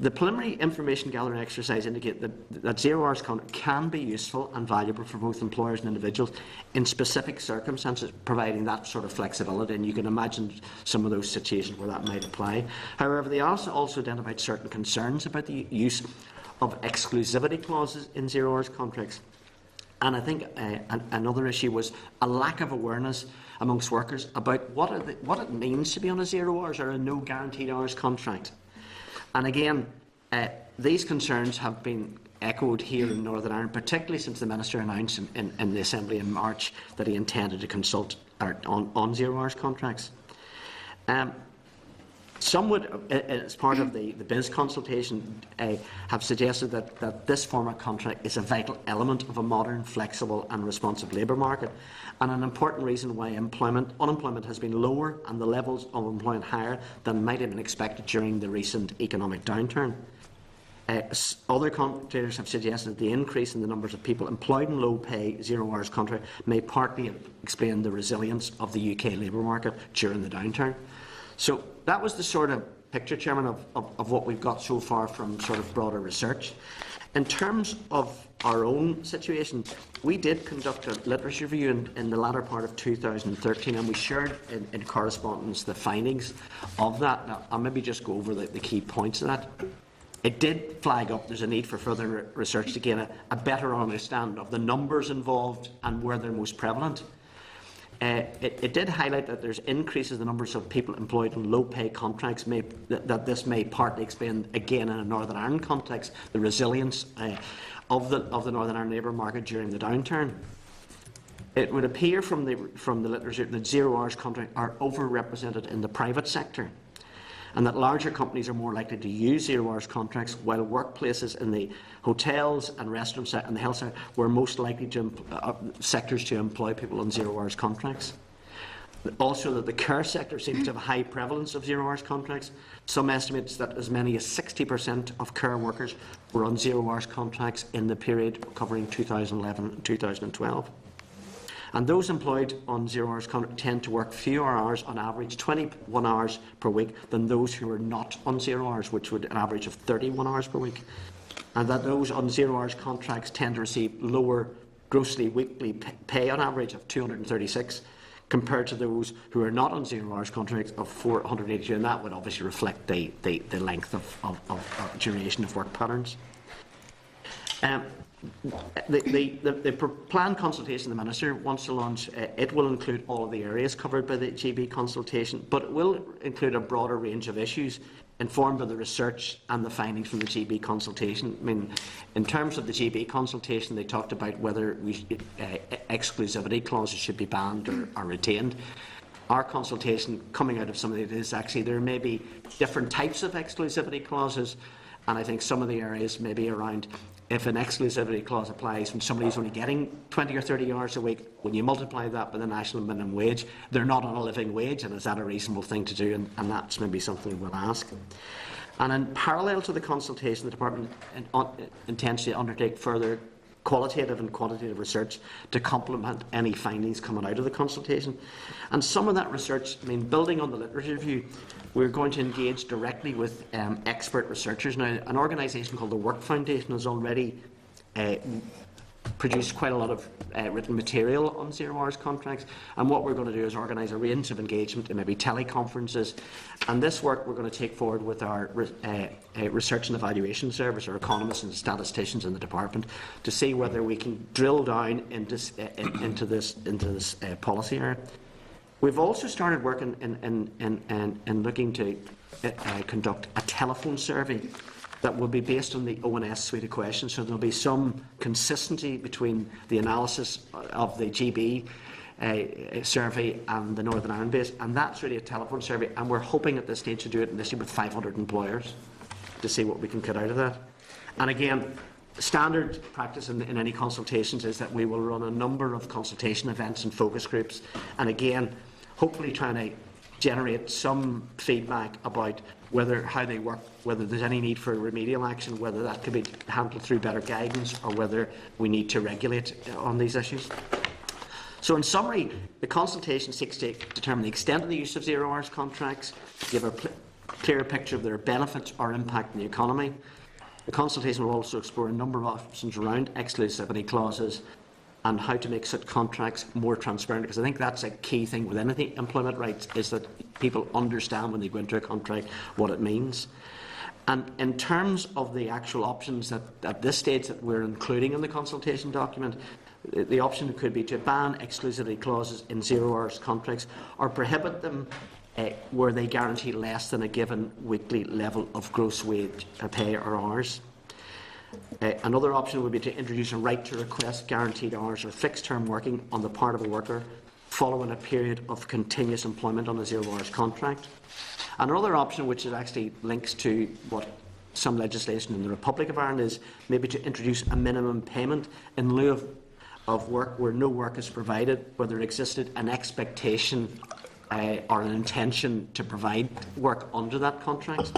The preliminary information gathering exercise indicated that 0 hours contract can be useful and valuable for both employers and individuals in specific circumstances, providing that sort of flexibility, and you can imagine some of those situations where that might apply. However, they also identified certain concerns about the use of exclusivity clauses in 0 hours contracts. And I think another issue was a lack of awareness amongst workers about what it means to be on a 0 hours or a no guaranteed hours contract. And again, these concerns have been echoed here in Northern Ireland, particularly since the Minister announced in the Assembly in March that he intended to consult on 0 hours contracts. Some would, as part of the BIS consultation, have suggested that this form of contract is a vital element of a modern, flexible and responsive labour market, and an important reason why unemployment has been lower and the levels of employment higher than might have been expected during the recent economic downturn. Other commentators have suggested that the increase in the numbers of people employed in low-pay, zero-hours contract may partly explain the resilience of the UK labour market during the downturn. So that was the sort of picture, Chairman, of what we've got so far from sort of broader research. In terms of our own situation, we did conduct a literature review in the latter part of 2013, and we shared in correspondence the findings of that. Now, I'll maybe just go over the key points of that. It did flag up there's a need for further research to gain a better understanding of the numbers involved and where they're most prevalent. It did highlight that there's increases in the numbers of people employed in low-pay contracts, that this may partly explain, again in a Northern Ireland context, the resilience of the Northern Ireland labour market during the downturn. It would appear from the literature that zero-hours contracts are overrepresented in the private sector, and that larger companies are more likely to use zero-hours contracts, while workplaces in the hotels and restaurants and the health sector were most likely sectors to employ people on zero-hours contracts. Also, that the care sector seems to have a high prevalence of zero-hours contracts. Some estimates that as many as 60% of care workers were on zero-hours contracts in the period covering 2011 and 2012. And those employed on zero-hours contract tend to work fewer hours, on average 21 hours per week, than those who are not on zero hours, which would an average of 31 hours per week. And that those on zero-hours contracts tend to receive lower grossly weekly pay, on average of 236, compared to those who are not on zero-hours contracts of 482, and that would obviously reflect the length of duration of work patterns. The planned consultation the Minister wants to launch, it will include all of the areas covered by the GB consultation, but it will include a broader range of issues informed by the research and the findings from the GB consultation. I mean, in terms of the GB consultation, they talked about whether exclusivity clauses should be banned or retained. Our consultation, coming out of some of it, is actually there may be different types of exclusivity clauses, and I think some of the areas may be around if an exclusivity clause applies when somebody's only getting 20 or 30 hours a week, when you multiply that by the national minimum wage, they're not on a living wage, and is that a reasonable thing to do? And that's maybe something we'll ask. And in parallel to the consultation, the Department intends to undertake further qualitative and quantitative research to complement any findings coming out of the consultation. And some of that research, I mean, building on the literature review, we're going to engage directly with expert researchers. Now, an organisation called the Work Foundation has already produced quite a lot of written material on zero-hours contracts, and what we're going to do is organise a range of engagement and maybe teleconferences, and this work we're going to take forward with our research and evaluation service, our economists and statisticians in the department, to see whether we can drill down into this policy area. We've also started working in looking to conduct a telephone survey that will be based on the ONS suite of questions, so there'll be some consistency between the analysis of the GB survey and the Northern Ireland base, and that's really a telephone survey, and we're hoping at this stage to do it initially with 500 employers to see what we can get out of that. And again, standard practice in any consultations is that we will run a number of consultation events and focus groups, and again, hopefully trying to generate some feedback about how they work, whether there's any need for remedial action, whether that could be handled through better guidance, or whether we need to regulate on these issues. So in summary, the consultation seeks to determine the extent of the use of zero-hours contracts, give a clearer picture of their benefits or impact on the economy. The consultation will also explore a number of options around exclusivity clauses and how to make such contracts more transparent, because I think that's a key thing with anything employment rights, is that people understand when they go into a contract what it means. And in terms of the actual options that at this stage that we're including in the consultation document, the option could be to ban exclusivity clauses in zero-hours contracts or prohibit them where they guarantee less than a given weekly level of gross wage pay or hours. Another option would be to introduce a right to request guaranteed hours or fixed-term working on the part of a worker following a period of continuous employment on a 0 hours contract. Another option, which is actually links to what some legislation in the Republic of Ireland, is maybe to introduce a minimum payment in lieu of work where no work is provided, where there existed an expectation or an intention to provide work under that contract.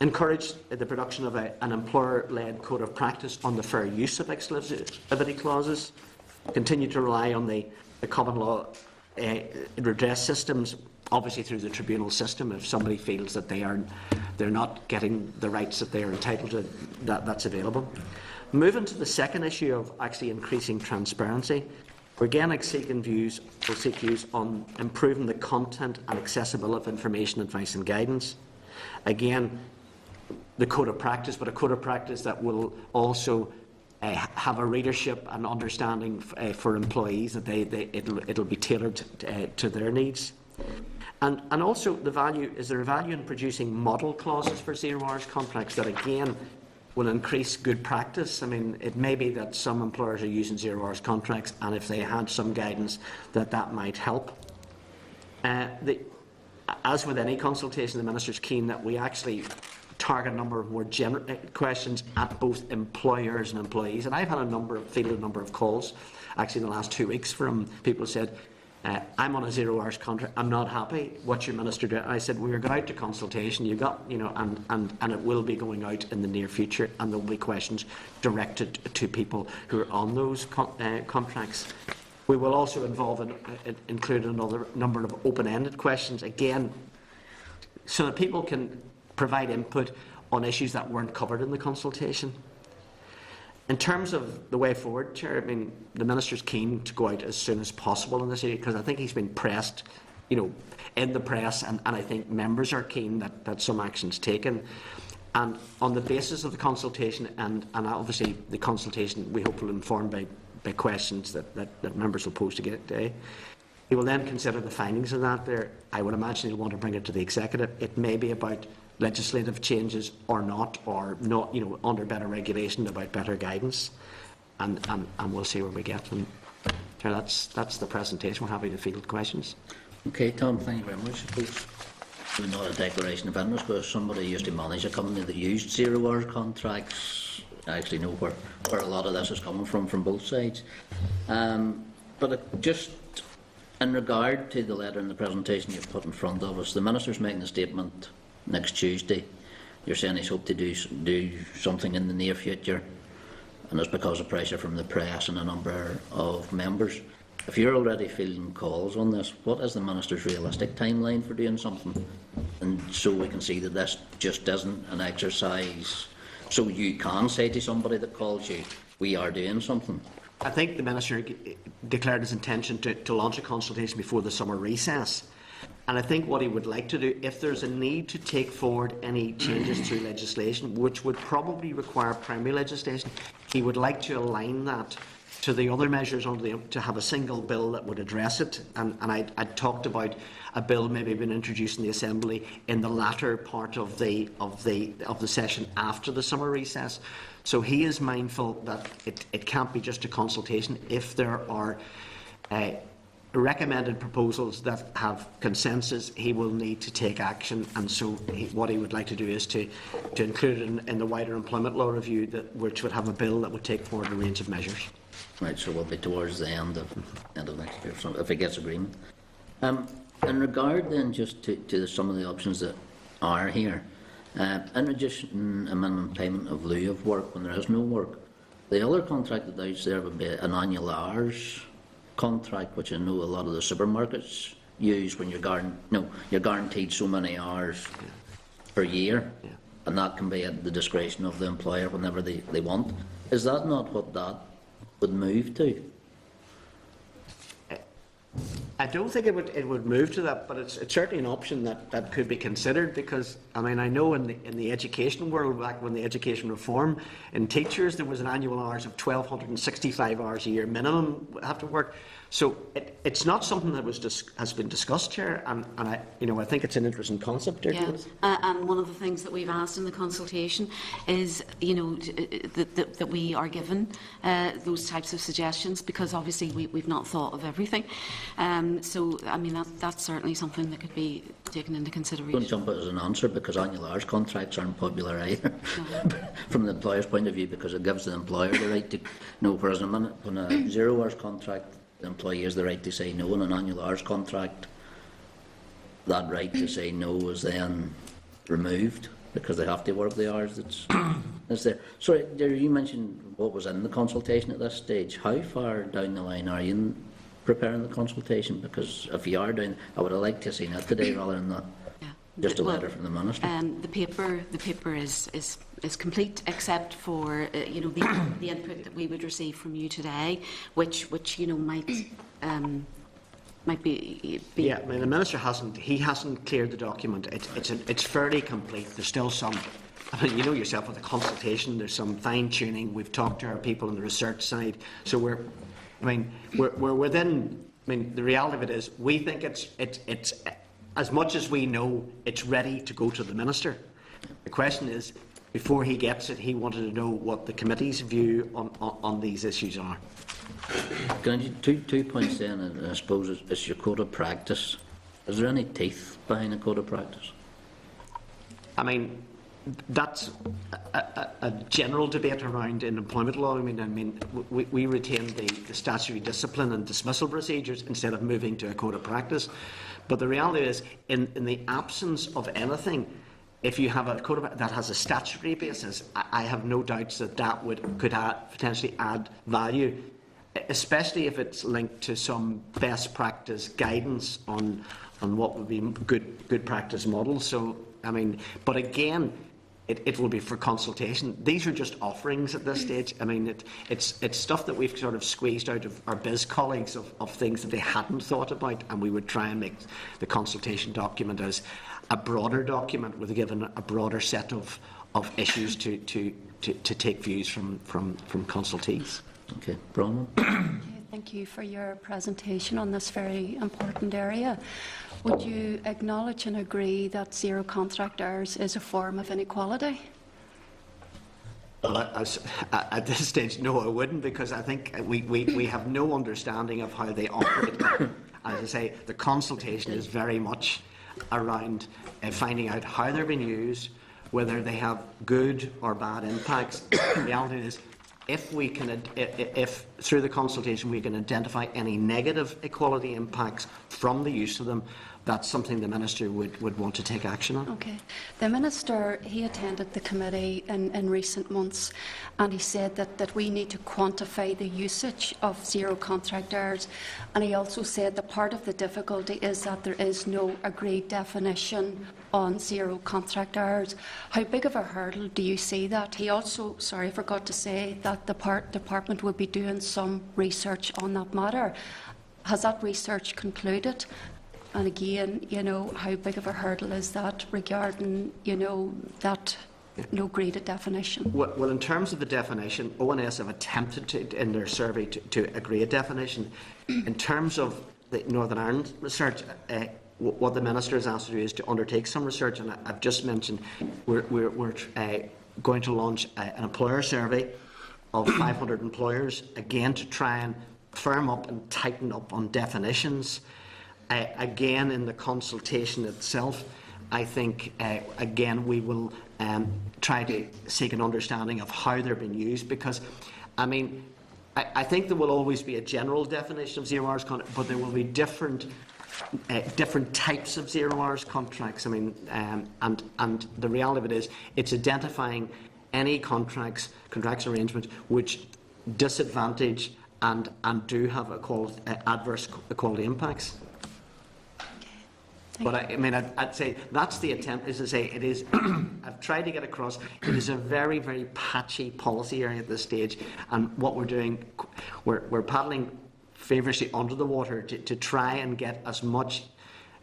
Encourage the production of an employer-led code of practice on the fair use of exclusivity clauses. Continue to rely on the common law redress systems, obviously through the tribunal system. If somebody feels that they're not getting the rights that they are entitled to, that's available. Moving to the second issue of actually increasing transparency, we're again seeking views on improving the content and accessibility of information, advice and guidance. Again, the code of practice, but a code of practice that will also have a readership and understanding for employees, that it'll be tailored to their needs. And also is there a value in producing model clauses for 0 hours contracts that again will increase good practice? I mean, it may be that some employers are using 0 hours contracts, and if they had some guidance, that might help. As with any consultation, the Minister's keen that we actually target a number of more general questions at both employers and employees. And I've had fielded a number of calls, actually in the last 2 weeks, from people who said, I'm on a 0 hours contract, I'm not happy, what's your minister doing? I said, we're going out to consultation, and it will be going out in the near future, and there will be questions directed to people who are on those contracts. We will also include another number of open-ended questions, again, so that people can provide input on issues that weren't covered in the consultation. In terms of the way forward, Chair, I mean, the Minister's keen to go out as soon as possible in this area, because I think he's been pressed, in the press, and I think members are keen that some action's taken. And on the basis of the consultation, and obviously the consultation we hope will inform by questions that members will pose today, he will then consider the findings of that there. I would imagine he'll want to bring it to the Executive. It may be about legislative changes or not, under better regulation, about better guidance, and we'll see where we get. And that's the presentation. We're happy to field questions. Okay, Tom, thank you very much. Suppose we're not a declaration of interest, but if somebody used to manage a company that used 0 hours contracts, I actually know where a lot of this is coming from both sides. But just in regard to the letter and the presentation you've put in front of us, the Minister's making a statement next Tuesday. You're saying he's hoped to do something in the near future, and it's because of pressure from the press and a number of members. If you're already fielding calls on this, what is the Minister's realistic timeline for doing something? And so we can see that this just isn't an exercise, so you can say to somebody that calls you, we are doing something. I think the Minister declared his intention to launch a consultation before the summer recess. And I think what he would like to do, if there's a need to take forward any changes through legislation, which would probably require primary legislation, he would like to align that to the other measures to have a single bill that would address it. And I talked about a bill maybe being introduced in the Assembly in the latter part of the session after the summer recess. So he is mindful that it can't be just a consultation. If there are recommended proposals that have consensus, he will need to take action, and so what he would like to do is to include it in the wider employment law review, which would have a bill that would take forward a range of measures. Right, so we'll be towards the end of next year, so if it gets agreement. In regard then just to some of the options that are here, introducing a minimum payment of lieu of work when there is no work. The other contract that's there would be an annual hours contract, which I know a lot of the supermarkets use when you're guaranteed so many hours per year, and that can be at the discretion of the employer whenever they want. Is that not what that would move to? I don't think it would move to that, but it's certainly an option that could be considered, because I mean, I know in the education world, back when the education reform, in teachers there was an annual hours of 1,265 hours a year minimum have to work. So it's not something that has been discussed here, and I think it's an interesting concept there. Yeah, and one of the things that we've asked in the consultation is, that we are given those types of suggestions, because obviously we've not thought of everything. So, I mean, that's certainly something that could be taken into consideration. Don't jump at it as an answer, because annual hours contracts aren't popular either from the employer's point of view, because it gives the employer the right to know, whereas when a 0 hours contract, the employee has the right to say no. In an annual hours contract, that right to say no is then removed because they have to work the hours that's there. Sorry, Jerry, you mentioned what was in the consultation at this stage. How far down the line are you in preparing the consultation? Because if you are down, I would have liked to have seen it today rather than just a letter from the Minister. The paper is complete, except for the input that we would receive from you today, which might be. Yeah, I mean, the Minister hasn't cleared the document. It's fairly complete. There's still some. I mean, you know yourself with the consultation, there's some fine tuning. We've talked to our people on the research side, so we're within. I mean, the reality of it is, we think it's as much as we know, it's ready to go to the Minister. The question is, before he gets it, he wanted to know what the committee's view on these issues are. Can I do 2 points then? And I suppose it's your code of practice. Is there any teeth behind a code of practice? I mean, that's a general debate around in employment law. I mean, we retain the statutory discipline and dismissal procedures instead of moving to a code of practice. But the reality is, in the absence of anything, if you have a code of that has a statutory basis, I have no doubts that could potentially add value, especially if it's linked to some best practice guidance on what would be good practice models. So, I mean, but again, it will be for consultation. These are just offerings at this stage. I mean, it's stuff that we've sort of squeezed out of our biz colleagues of things that they hadn't thought about, and we would try and make the consultation document as a broader document with given a broader set of issues to take views from consultees. Okay, Bronwyn. Thank you for your presentation on this very important area. Would you acknowledge and agree that zero contract hours is a form of inequality? Well, at this stage, no, I wouldn't, because I think we have no understanding of how they operate. As I say, the consultation is very much around finding out how they're being used, whether they have good or bad impacts. The reality is, if through the consultation we can identify any negative equality impacts from the use of them, that's something the Minister would want to take action on. Okay. The Minister, he attended the committee in recent months, and he said that we need to quantify the usage of zero contract hours, and he also said that part of the difficulty is that there is no agreed definition on zero contract hours. How big of a hurdle do you see that? He also, sorry, I forgot to say that the department will be doing some research on that matter. Has that research concluded? And again, how big of a hurdle is that regarding, that no graded definition? Well, in terms of the definition, ONS have attempted to, in their survey, to agree a definition. In terms of the Northern Ireland research, what the Minister has asked to do is to undertake some research, and I've just mentioned we're going to launch an employer survey of 500 employers, again to try and firm up and tighten up on definitions. Again, in the consultation itself, I think, again, we will try to seek an understanding of how they're being used, because, I mean, I think there will always be a general definition of zero hours contract, but there will be different types of zero hours contracts. I mean, and the reality of it is, it's identifying any contracts arrangements which disadvantage and do have adverse equality impacts. But I mean, I'd say that's the attempt, is to say it is, I've tried to get across, it is a very, very patchy policy area at this stage, and what we're doing, we're paddling feverishly under the water to try and get as much,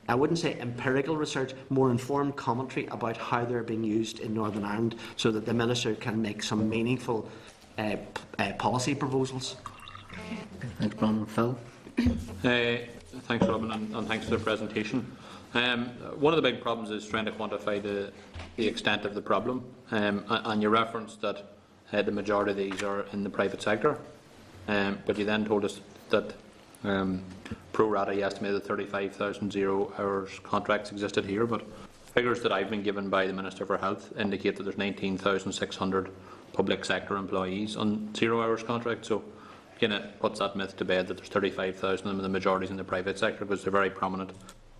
I wouldn't say empirical research, more informed commentary about how they're being used in Northern Ireland, so that the Minister can make some meaningful policy proposals. Thanks, Bronwyn. Phil? Thanks, Robin, and thanks for the presentation. One of the big problems is trying to quantify the extent of the problem, and you referenced that the majority of these are in the private sector, but you then told us that pro rata you estimated that 35,000 zero-hours contracts existed here, but figures that I've been given by the Minister for Health indicate that there's 19,600 public sector employees on zero-hours contracts. So again, it puts that myth to bed that there's 35,000 of them, and the majority is in the private sector, because they're very prominent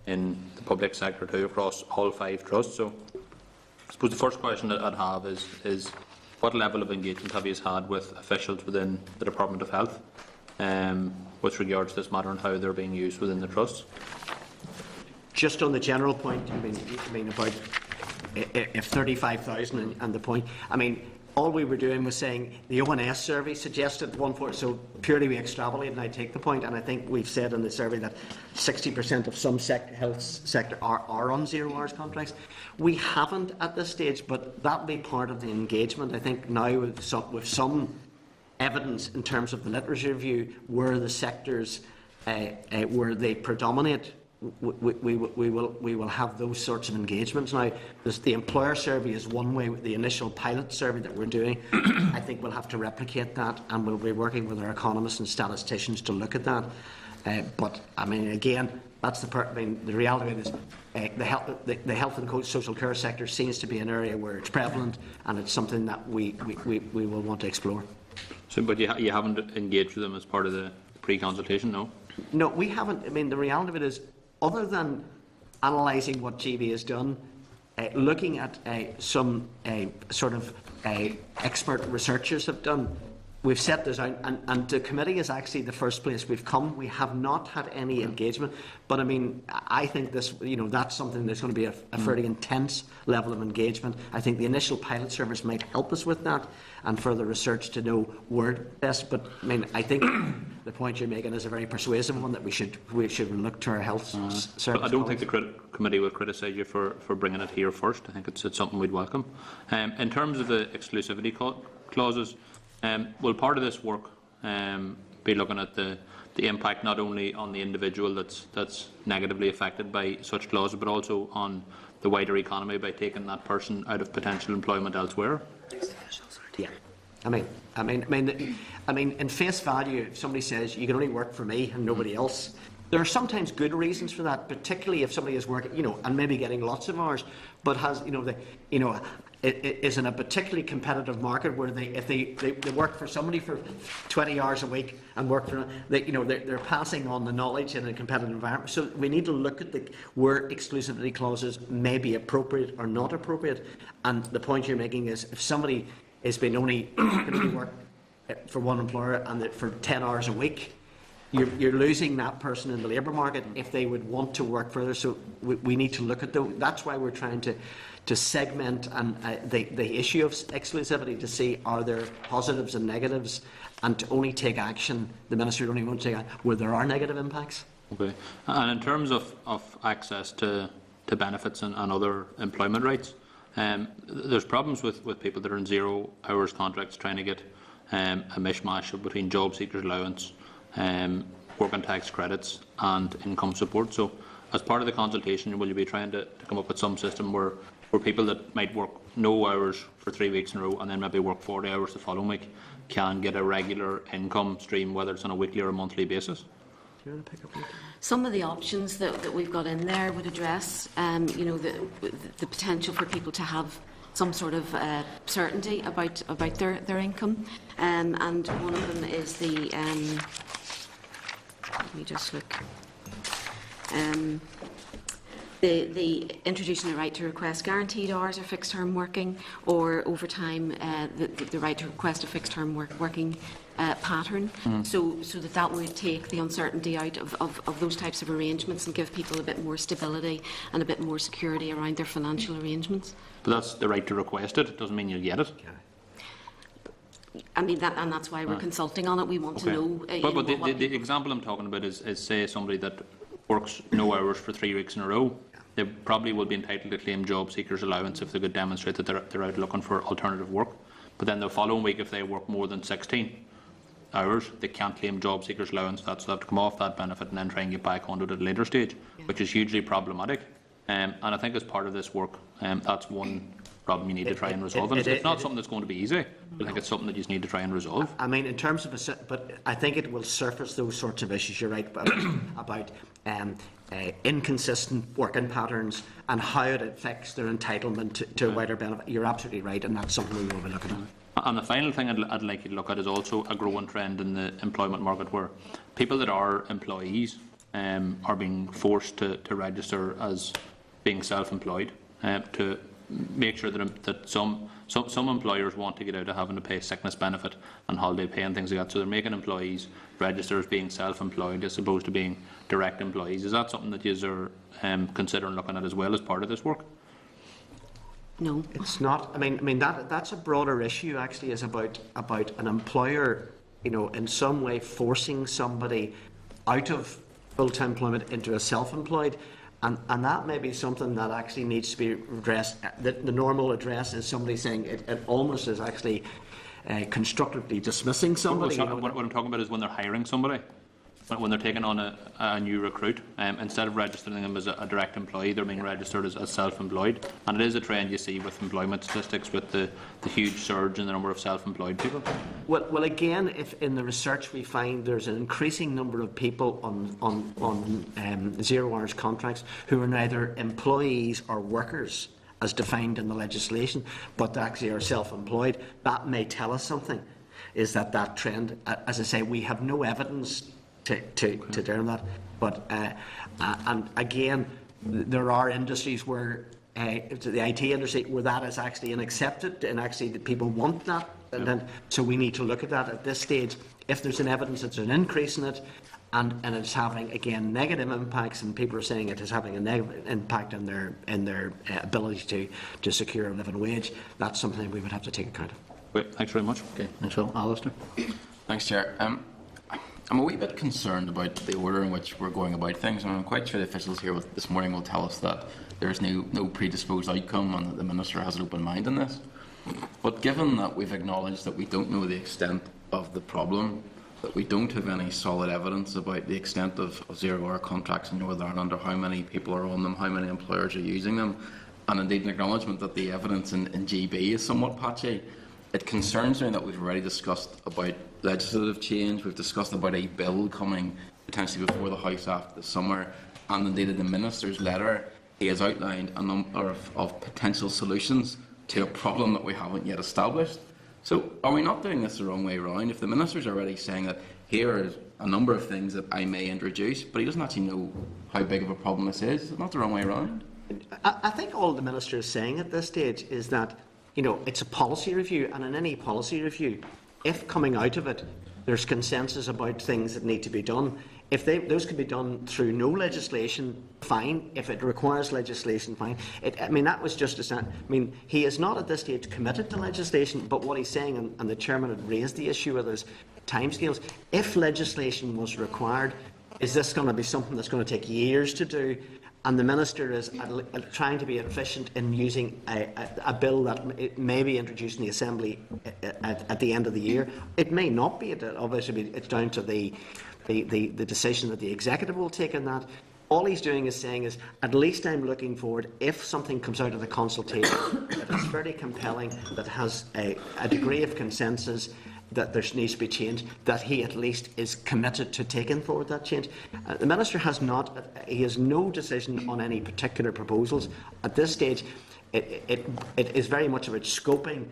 in the public sector too across all 5 trusts. So I suppose the first question that I'd have is what level of engagement have you had with officials within the Department of Health with regards to this matter and how they're being used within the trusts? Just on the general point, I mean about if 35,000 and the point, I mean, all we were doing was saying the ONS survey suggested 1/4, so purely we extrapolate, and I take the point, and I think we've said in the survey that 60% of some health sector are on zero-hours contracts. We haven't at this stage, but that'll be part of the engagement. I think now with some evidence in terms of the literature review where the sectors where they predominate, we will have those sorts of engagements. Now, the employer survey is one way. The initial pilot survey that we're doing, I think we'll have to replicate that, and we'll be working with our economists and statisticians to look at that. But I mean, again, that's the part. I mean, the reality is the health and social care sector seems to be an area where it's prevalent, and it's something that we will want to explore. So, but you haven't engaged with them as part of the pre-consultation, no? No, we haven't. I mean, the reality of it is, other than analysing what GB has done, looking at some sort of expert researchers have done, we've set this out, and the committee is actually the first place we've come. We have not had any engagement, but I mean, I think this, that's something that's going to be a fairly intense level of engagement. I think the initial pilot service might help us with that, and further research to know where best. But I mean, I think the point you're making is a very persuasive one, that we should look to our health service. I don't think the committee will criticise you for bringing it here first. I think it's something we'd welcome. In terms of the exclusivity clauses, will part of this work be looking at the impact not only on the individual that's negatively affected by such clauses, but also on the wider economy by taking that person out of potential employment elsewhere? Yeah, I mean, in face value, if somebody says you can only work for me and nobody else, there are sometimes good reasons for that, particularly if somebody is working, and maybe getting lots of hours, but has, is in a particularly competitive market where if they work for somebody for 20 hours a week and work for, they're passing on the knowledge in a competitive environment. So we need to look at where exclusivity clauses may be appropriate or not appropriate. And the point you're making is, if somebody has been can only work for one employer and for 10 hours a week, you're losing that person in the labour market if they would want to work further. So we need to look at that. That's why we're trying to segment and the issue of exclusivity, to see are there positives and negatives, and to only take action. The Minister would only want to take action where there are negative impacts. Okay. And in terms of access to benefits and other employment rights, there's problems with people that are in zero-hours contracts trying to get a mishmash between job seekers allowance, working tax credits and income support. So as part of the consultation, will you be trying to come up with some system where people that might work no hours for 3 weeks in a row and then maybe work 40 hours the following week can get a regular income stream, whether it's on a weekly or a monthly basis? Do you want to pick up on that? Some of the options that we've got in there would address, the potential for people to have some sort of certainty about their income, and one of them is the. Let me just look. The introducing the right to request guaranteed hours or fixed-term working, or overtime, the right to request a fixed-term working pattern, so that would take the uncertainty out of those types of arrangements and give people a bit more stability and a bit more security around their financial arrangements. But that's the right to request it. It doesn't mean you'll get it. I mean, that's why we're consulting on it. We want to know. But the example I'm talking about is say somebody that works no hours for 3 weeks in a row. They probably will be entitled to claim job seekers allowance if they could demonstrate that they're out looking for alternative work. But then the following week, if they work more than 16, hours, they can't claim job seekers allowance. That's they have to come off that benefit and then try and get back onto it at a later stage, which is hugely problematic. And I think as part of this work, that's one problem you need to try and resolve. And it's not something that's going to be easy. I think it's something that you just need to try and resolve. I mean, in terms of but I think it will surface those sorts of issues. You're right about inconsistent working patterns and how it affects their entitlement to a wider benefit. You're absolutely right, and that's something we will be looking at. And the final thing I'd like you to look at is also a growing trend in the employment market where people that are employees are being forced to register as being self-employed to make sure that some employers want to get out of having to pay sickness benefit and holiday pay and things like that. So they're making employees register as being self-employed as opposed to being direct employees. Is that something that you are considering looking at as well as part of this work? No. It's not. I mean that's a broader issue. Actually, is about an employer, in some way forcing somebody out of full-time employment into a self-employed. And that may be something that actually needs to be addressed. The normal address is somebody saying it almost is actually constructively dismissing somebody. What I'm talking about is when they're hiring somebody, when they're taking on a new recruit, instead of registering them as a direct employee, they're being registered as self-employed. And it is a trend you see with employment statistics with the huge surge in the number of self-employed people. Well, again, if in the research we find there's an increasing number of people on 0 hours contracts who are neither employees or workers as defined in the legislation, but actually are self-employed, that may tell us something. Is that trend? As I say, we have no evidence to term that, but and again, there are industries where the IT industry where that is actually unaccepted, and actually the people want that, and then, so we need to look at that at this stage. If there's an evidence that there's an increase in it, and it's having again negative impacts, and people are saying it is having a negative impact in their ability to secure a living wage, that's something we would have to take account of. Great, thanks very much. Okay, thanks, Phil. Alistair? Thanks, Chair. I'm a wee bit concerned about the order in which we're going about things, and I'm quite sure the officials here this morning will tell us that there's no predisposed outcome and that the Minister has an open mind in this. But given that we've acknowledged that we don't know the extent of the problem, that we don't have any solid evidence about the extent of 0 hour contracts in Northern Ireland, or how many people are on them, how many employers are using them, and indeed an acknowledgement that the evidence in GB is somewhat patchy, it concerns me that we've already discussed about legislative change, we've discussed about a bill coming potentially before the House after the summer, and indeed in the Minister's letter he has outlined a number of potential solutions to a problem that we haven't yet established. So are we not doing this the wrong way around? If the Minister's already saying that here are a number of things that I may introduce, but he doesn't actually know how big of a problem this is it not the wrong way around? I think all the Minister is saying at this stage is that it's a policy review, and in any policy review, if coming out of it there's consensus about things that need to be done, if those can be done through no legislation, fine. If it requires legislation, fine. That was just he is not at this stage committed to legislation, but what he's saying, and the Chairman had raised the issue with his timescales, if legislation was required, is this going to be something that's going to take years to do? And the Minister is trying to be efficient in using a bill that it may be introduced in the Assembly at the end of the year. It may not be. Obviously, it's down to the decision that the Executive will take on that. All he's doing is saying is, at least I'm looking forward, if something comes out of the consultation that is very compelling, that has a degree of consensus, that there needs to be change, that he at least is committed to taking forward that change. The Minister has no decision on any particular proposals. At this stage, it is very much about scoping,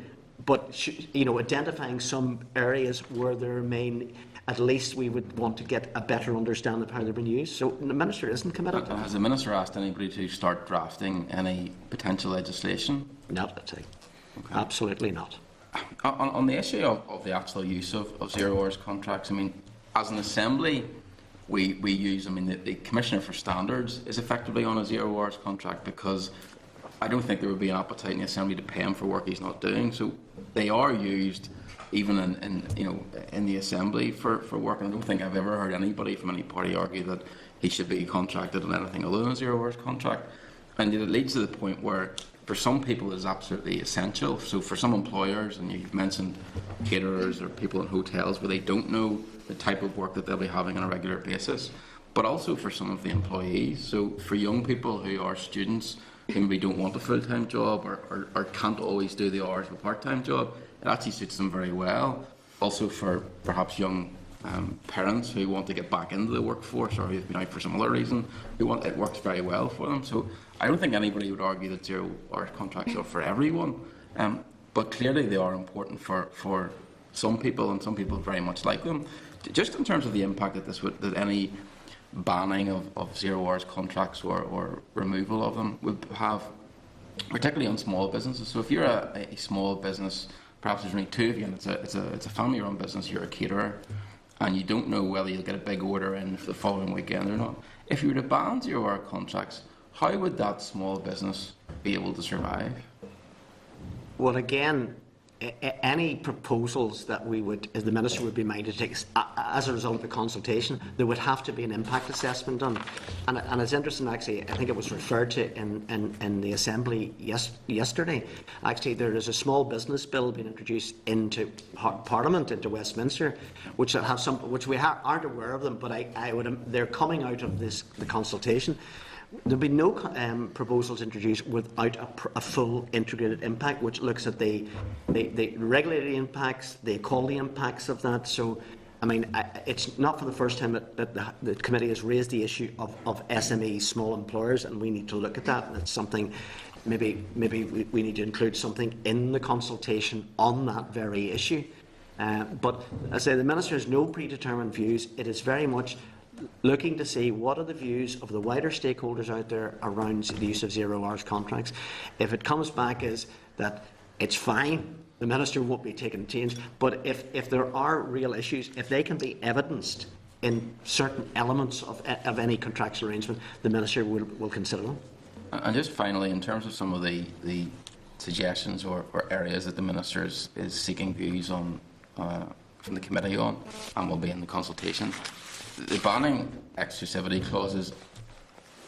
but identifying some areas where there remain, at least we would want to get a better understanding of how they've been used. So the Minister isn't committed. Has the Minister asked anybody to start drafting any potential legislation? Not at all. Okay. Absolutely not. On the issue of the actual use of 0 hours contracts, as an Assembly, we use, the Commissioner for Standards is effectively on a 0 hours contract, because I don't think there would be an appetite in the Assembly to pay him for work he's not doing. So they are used even in the Assembly for work, and I don't think I've ever heard anybody from any party argue that he should be contracted on anything other than a 0 hours contract. And it leads to the point where for some people it is absolutely essential. So for some employers, and you've mentioned caterers or people in hotels where they don't know the type of work that they'll be having on a regular basis, but also for some of the employees. So for young people who are students who maybe don't want a full-time job or can't always do the hours of a part-time job, it actually suits them very well. Also for perhaps young parents who want to get back into the workforce or who've been out for some other reason, it works very well for them. So I don't think anybody would argue that 0 hours contracts are for everyone, but clearly they are important for some people, and some people very much like them. Just in terms of the impact that any banning of 0 hours contracts or removal of them would have, particularly on small businesses. So if you're a small business, perhaps there's only 2 of you, and it's a family-run business, you're a caterer, and you don't know whether you'll get a big order in for the following weekend or not. If you were to ban 0 hour contracts, how would that small business be able to survive? Well, again, any proposals that the Minister would be minded to take as a result of the consultation, there would have to be an impact assessment done. And it's interesting, actually, I think it was referred to in the Assembly yesterday. Actually, there is a small business bill being introduced into Parliament, into Westminster, which we aren't aware of them, but they're coming out of the consultation. There'll be no proposals introduced without a full integrated impact, which looks at the regulatory impacts, the equality impacts of that. So, I mean, it's not for the first time that the committee has raised the issue of SMEs, small employers, and we need to look at that. And it's something, maybe we need to include something in the consultation on that very issue. But as I say, the Minister has no predetermined views. It is very much looking to see what are the views of the wider stakeholders out there around the use of 0 hours contracts. If it comes back as that it's fine, the Minister won't be taking change, but if there are real issues, if they can be evidenced in certain elements of any contractual arrangement, the Minister will consider them. And just finally, in terms of some of the suggestions or areas that the Minister is seeking views on from the committee on, and will be in the consultation, the banning exclusivity clauses,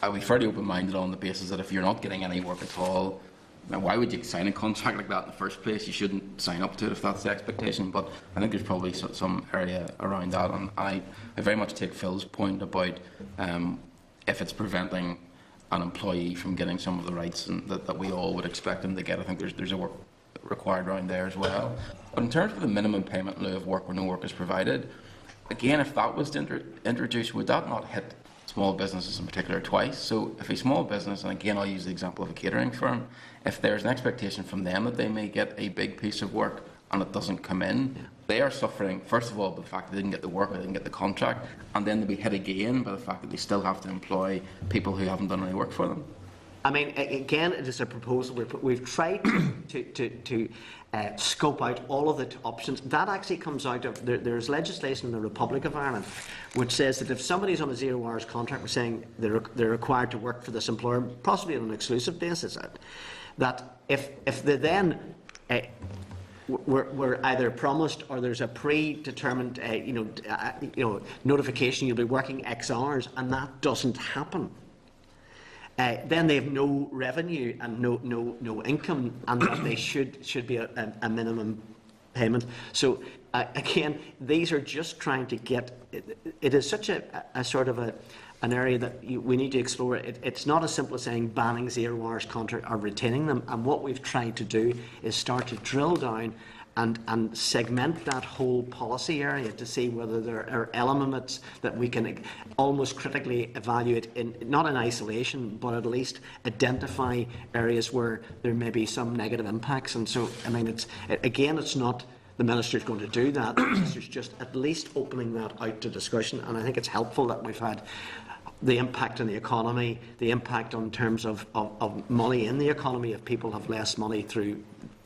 I'll be fairly open-minded on the basis that if you're not getting any work at all, now why would you sign a contract like that in the first place? You shouldn't sign up to it if that's the expectation, but I think there's probably some area around that, and I very much take Phil's point about if it's preventing an employee from getting some of the rights that we all would expect them to get. I think there's a work required around there as well. But in terms of the minimum payment in lieu of work where no work is provided, again, if that was introduced, would that not hit small businesses in particular twice? So if a small business, and again I'll use the example of a catering firm, if there's an expectation from them that they may get a big piece of work and it doesn't come in, they are suffering, first of all, by the fact that they didn't get the work or they didn't get the contract, and then they'll be hit again by the fact that they still have to employ people who haven't done any work for them. I mean, again, it is a proposal. We've tried to scope out all of the options. That actually comes out of, there's legislation in the Republic of Ireland which says that if somebody's on a 0 hours contract, we're saying they're required to work for this employer, possibly on an exclusive basis, that if they then were either promised or there's a predetermined notification you'll be working X hours, and that doesn't happen, then they have no revenue and no income, and that they should be a minimum payment. So again, these are just trying to get. It is such a sort of an area that we need to explore. It's not as simple as saying banning 0 hours contract or retaining them. And what we've tried to do is start to drill down and segment that whole policy area to see whether there are elements that we can almost critically evaluate, not in isolation, but at least identify areas where there may be some negative impacts. And so, I mean, it's not the Minister's going to do that. The Minister's just at least opening that out to discussion. And I think it's helpful that we've had the impact on the economy, the impact on terms of money in the economy if people have less money through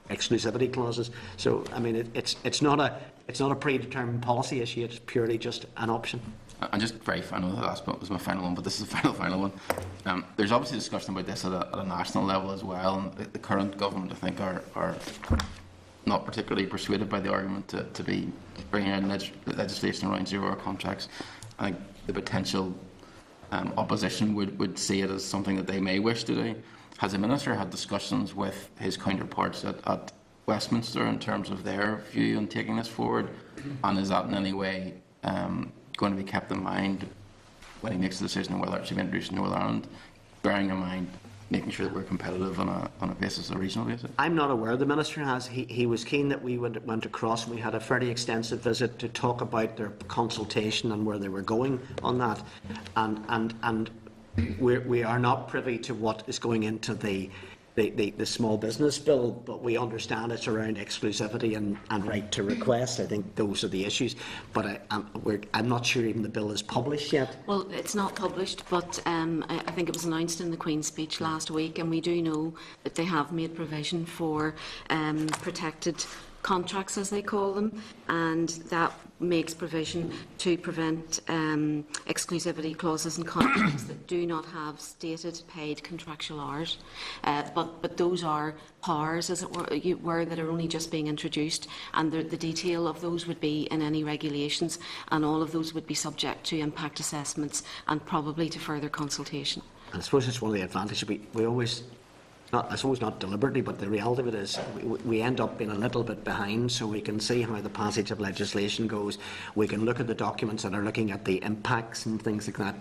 exclusivity clauses. So, I mean, it's not a predetermined policy issue. It's purely just an option. And just very final, the last one was my final one, but this is the final one. There's obviously discussion about this at a national level as well, and the current government, I think, are not particularly persuaded by the argument to be bringing in legislation around 0 hour contracts. I think the potential opposition would see it as something that they may wish to do. has the Minister had discussions with his counterparts at Westminster in terms of their view on taking this forward? And is that in any way going to be kept in mind when he makes the decision on whether it should be introduced in Northern Ireland, bearing in mind making sure that we're competitive on a basis, a regional basis? I'm not aware the Minister has. He was keen that we went across and we had a fairly extensive visit to talk about their consultation and where they were going on that. And we are not privy to what is going into the small business bill, but we understand it's around exclusivity and right to request. I think those are the issues. But I'm not sure even the bill is published yet. Well, it's not published, but I think it was announced in the Queen's speech last week, and we do know that they have made provision for protected contracts, as they call them, and that makes provision to prevent exclusivity clauses in contracts that do not have stated paid contractual hours. But those are powers, as it were, that are only just being introduced, and the detail of those would be in any regulations, and all of those would be subject to impact assessments and probably to further consultation. And I suppose it's one of the advantages we always. I suppose not deliberately, but the reality of it is we end up being a little bit behind, so we can see how the passage of legislation goes. We can look at the documents that are looking at the impacts and things like that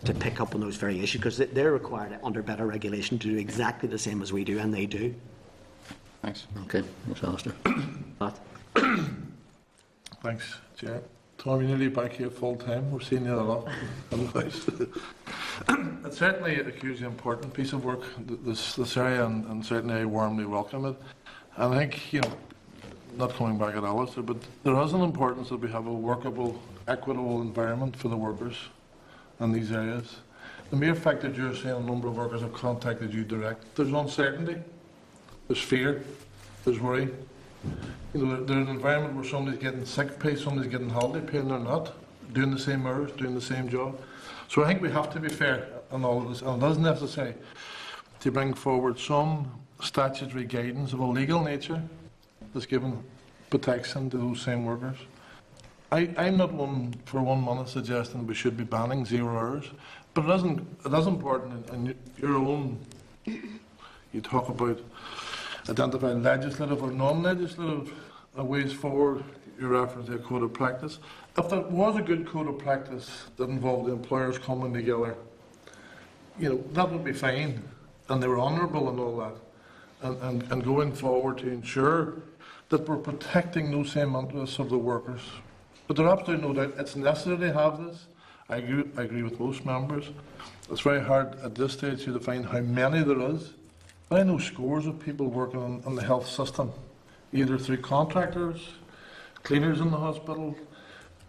to pick up on those very issues, because they're required under better regulation to do exactly the same as we do, and they do. Thanks. Okay, Ms. Alistair. Pat? Thanks, Chair. Tom, you're nearly back here full time. We've seen you a lot. It's certainly a hugely important piece of work, this area, and certainly I warmly welcome it. And I think, not coming back at Alistair, but there is an importance that we have a workable, equitable environment for the workers in these areas. The mere fact that you're saying a number of workers have contacted you direct, there's uncertainty, there's fear, there's worry. There's an environment where somebody's getting sick pay, somebody's getting holiday pay, and they're not doing the same hours, doing the same job. So I think we have to be fair on all of this, and it is necessary to bring forward some statutory guidance of a legal nature that's given protection to those same workers. I'm not one for 1 minute suggesting we should be banning 0 hours, but it is important in your own. You talk about identifying legislative or non-legislative ways forward. You reference to a code of practice. If there was a good code of practice that involved the employers coming together, that would be fine, and they were honourable and all that, and going forward to ensure that we're protecting those same interests of the workers. But there's absolutely no doubt it's necessary to have this. I agree with most members. It's very hard at this stage to define how many there is. I know scores of people working in the health system, either through contractors, cleaners in the hospital,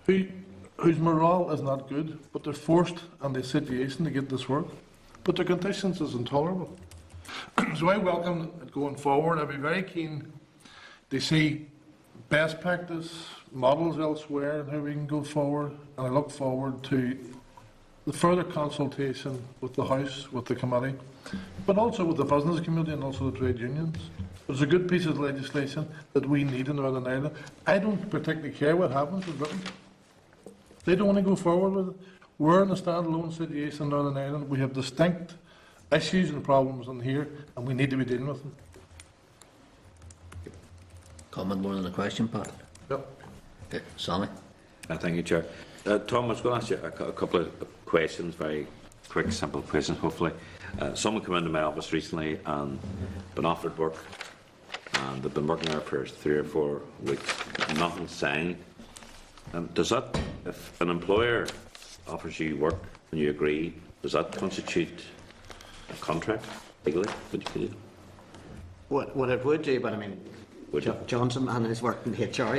whose morale is not good, but they're forced in the situation to get this work, but their conditions is intolerable. So I welcome it going forward. I'd be very keen to see best practice models elsewhere and how we can go forward, and I look forward to the further consultation with the House, with the committee, but also with the business community and also the trade unions. It's a good piece of legislation that we need in Northern Ireland. I don't particularly care what happens with Britain. They don't want to go forward with it. We're in a standalone situation in Northern Ireland. We have distinct issues and problems in here, and we need to be dealing with them. Comment more than a question, Pat? Yep. Okay, Sammy? Thank you, Chair. Tom, I was going to ask you a couple of questions, very quick, simple questions, hopefully. Someone came into my office recently and been offered work, and they've been working there for 3 or 4 weeks, nothing signed. Does that, if an employer offers you work and you agree, does that constitute a contract legally? Would you do? What it would do, but I mean, Johnson man has worked in HR.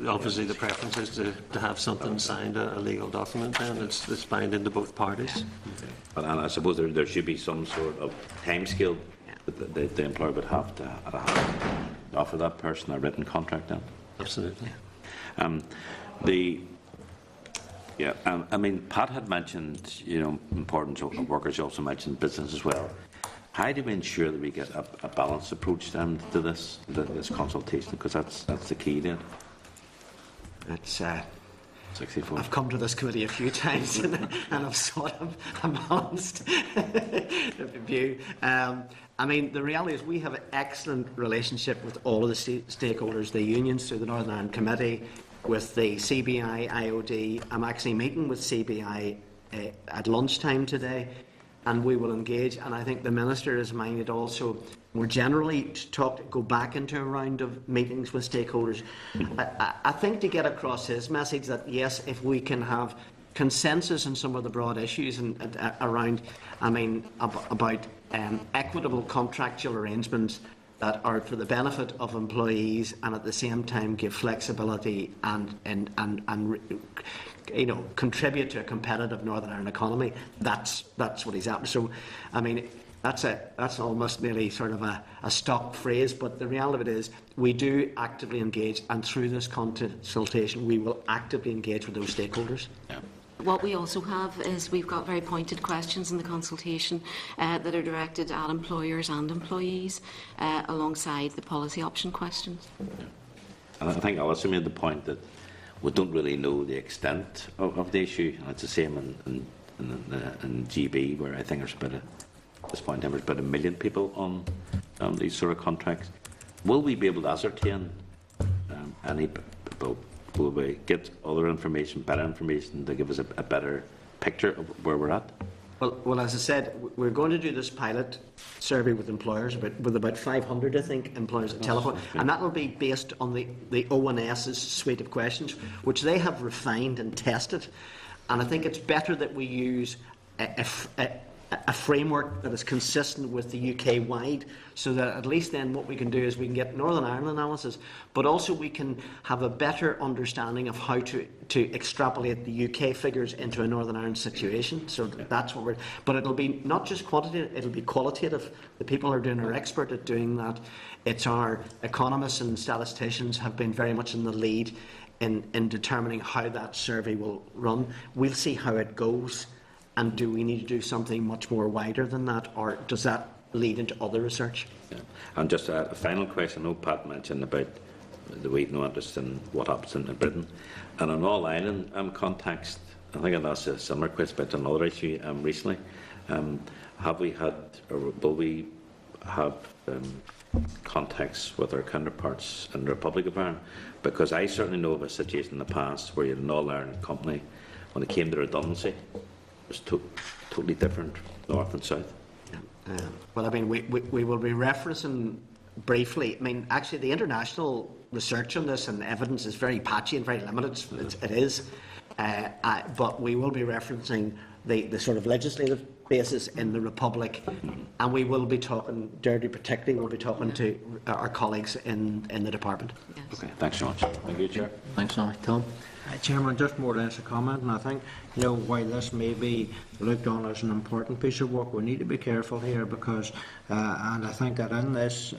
Obviously the preference is to have something signed, a legal document, and it's binding to both parties. And I suppose there should be some sort of timescale that the employer would have to offer that person a written contract then. Absolutely. I mean, Pat had mentioned, importance of workers. You also mentioned business as well. How do we ensure that we get a balanced approach then to this consultation? Because that's the key then. It's 64. I've come to this committee a few times and I've sought a balanced view. I mean, the reality is we have an excellent relationship with all of the stakeholders, the unions through the Northern Ireland Committee, with the CBI, IOD. I'm actually meeting with CBI at lunchtime today, and we will engage. And I think the Minister is minded also more generally to go back into a round of meetings with stakeholders. I think to get across his message that yes, if we can have consensus on some of the broad issues and around, I mean, about equitable contractual arrangements that are for the benefit of employees and at the same time give flexibility and you know, contribute to a competitive Northern Ireland economy. That's what he's after. So, I mean, that's almost nearly sort of a stock phrase, but the reality of it is we do actively engage, and through this consultation we will actively engage with those stakeholders. Yeah. What we also have is we've got very pointed questions in the consultation that are directed at employers and employees alongside the policy option questions. Yeah. And I think Alison made the point that we don't really know the extent of the issue. And it's the same in GB, where I think there's about at this point in time there's about 1 million people on these sort of contracts. Will we be able to ascertain any people? Will we get other information, better information, to give us a better picture of where we're at? Well, as I said, we're going to do this pilot survey with employers, with about 500, I think, employers at telephone, and that will be based on the ONS's suite of questions, which they have refined and tested. And I think it's better that we use a framework that is consistent with the UK-wide, so that at least then what we can do is we can get Northern Ireland analysis, but also we can have a better understanding of how to extrapolate the UK figures into a Northern Ireland situation. So that's what we're... But it'll be not just quantitative, it'll be qualitative. The people who are doing are expert at doing that. It's our economists and statisticians have been very much in the lead in determining how that survey will run. We'll see how it goes. And do we need to do something much more wider than that, or does that lead into other research? Yeah. And just a final question. I know Pat mentioned about the we've no interest in what happens in Britain. And in All Ireland context, I think I've asked a similar question about another issue recently. Have we had, or will we have contacts with our counterparts in the Republic of Ireland? Because I certainly know of a situation in the past where you had an All Ireland company, when it came to redundancy, was totally different, north and south. Well, I mean, we will be referencing briefly. I mean, actually, the international research on this and evidence is very patchy and very limited. It is. But we will be referencing the sort of legislative basis in the Republic, and we will be talking, Derry particularly, we'll be talking to our colleagues in the department. Yes. Okay, thanks so much. Thank you, Chair. Thanks, Tom. Chairman, just more or less a comment, and I think, you know, while this may be looked on as an important piece of work, we need to be careful here because, and I think that in this,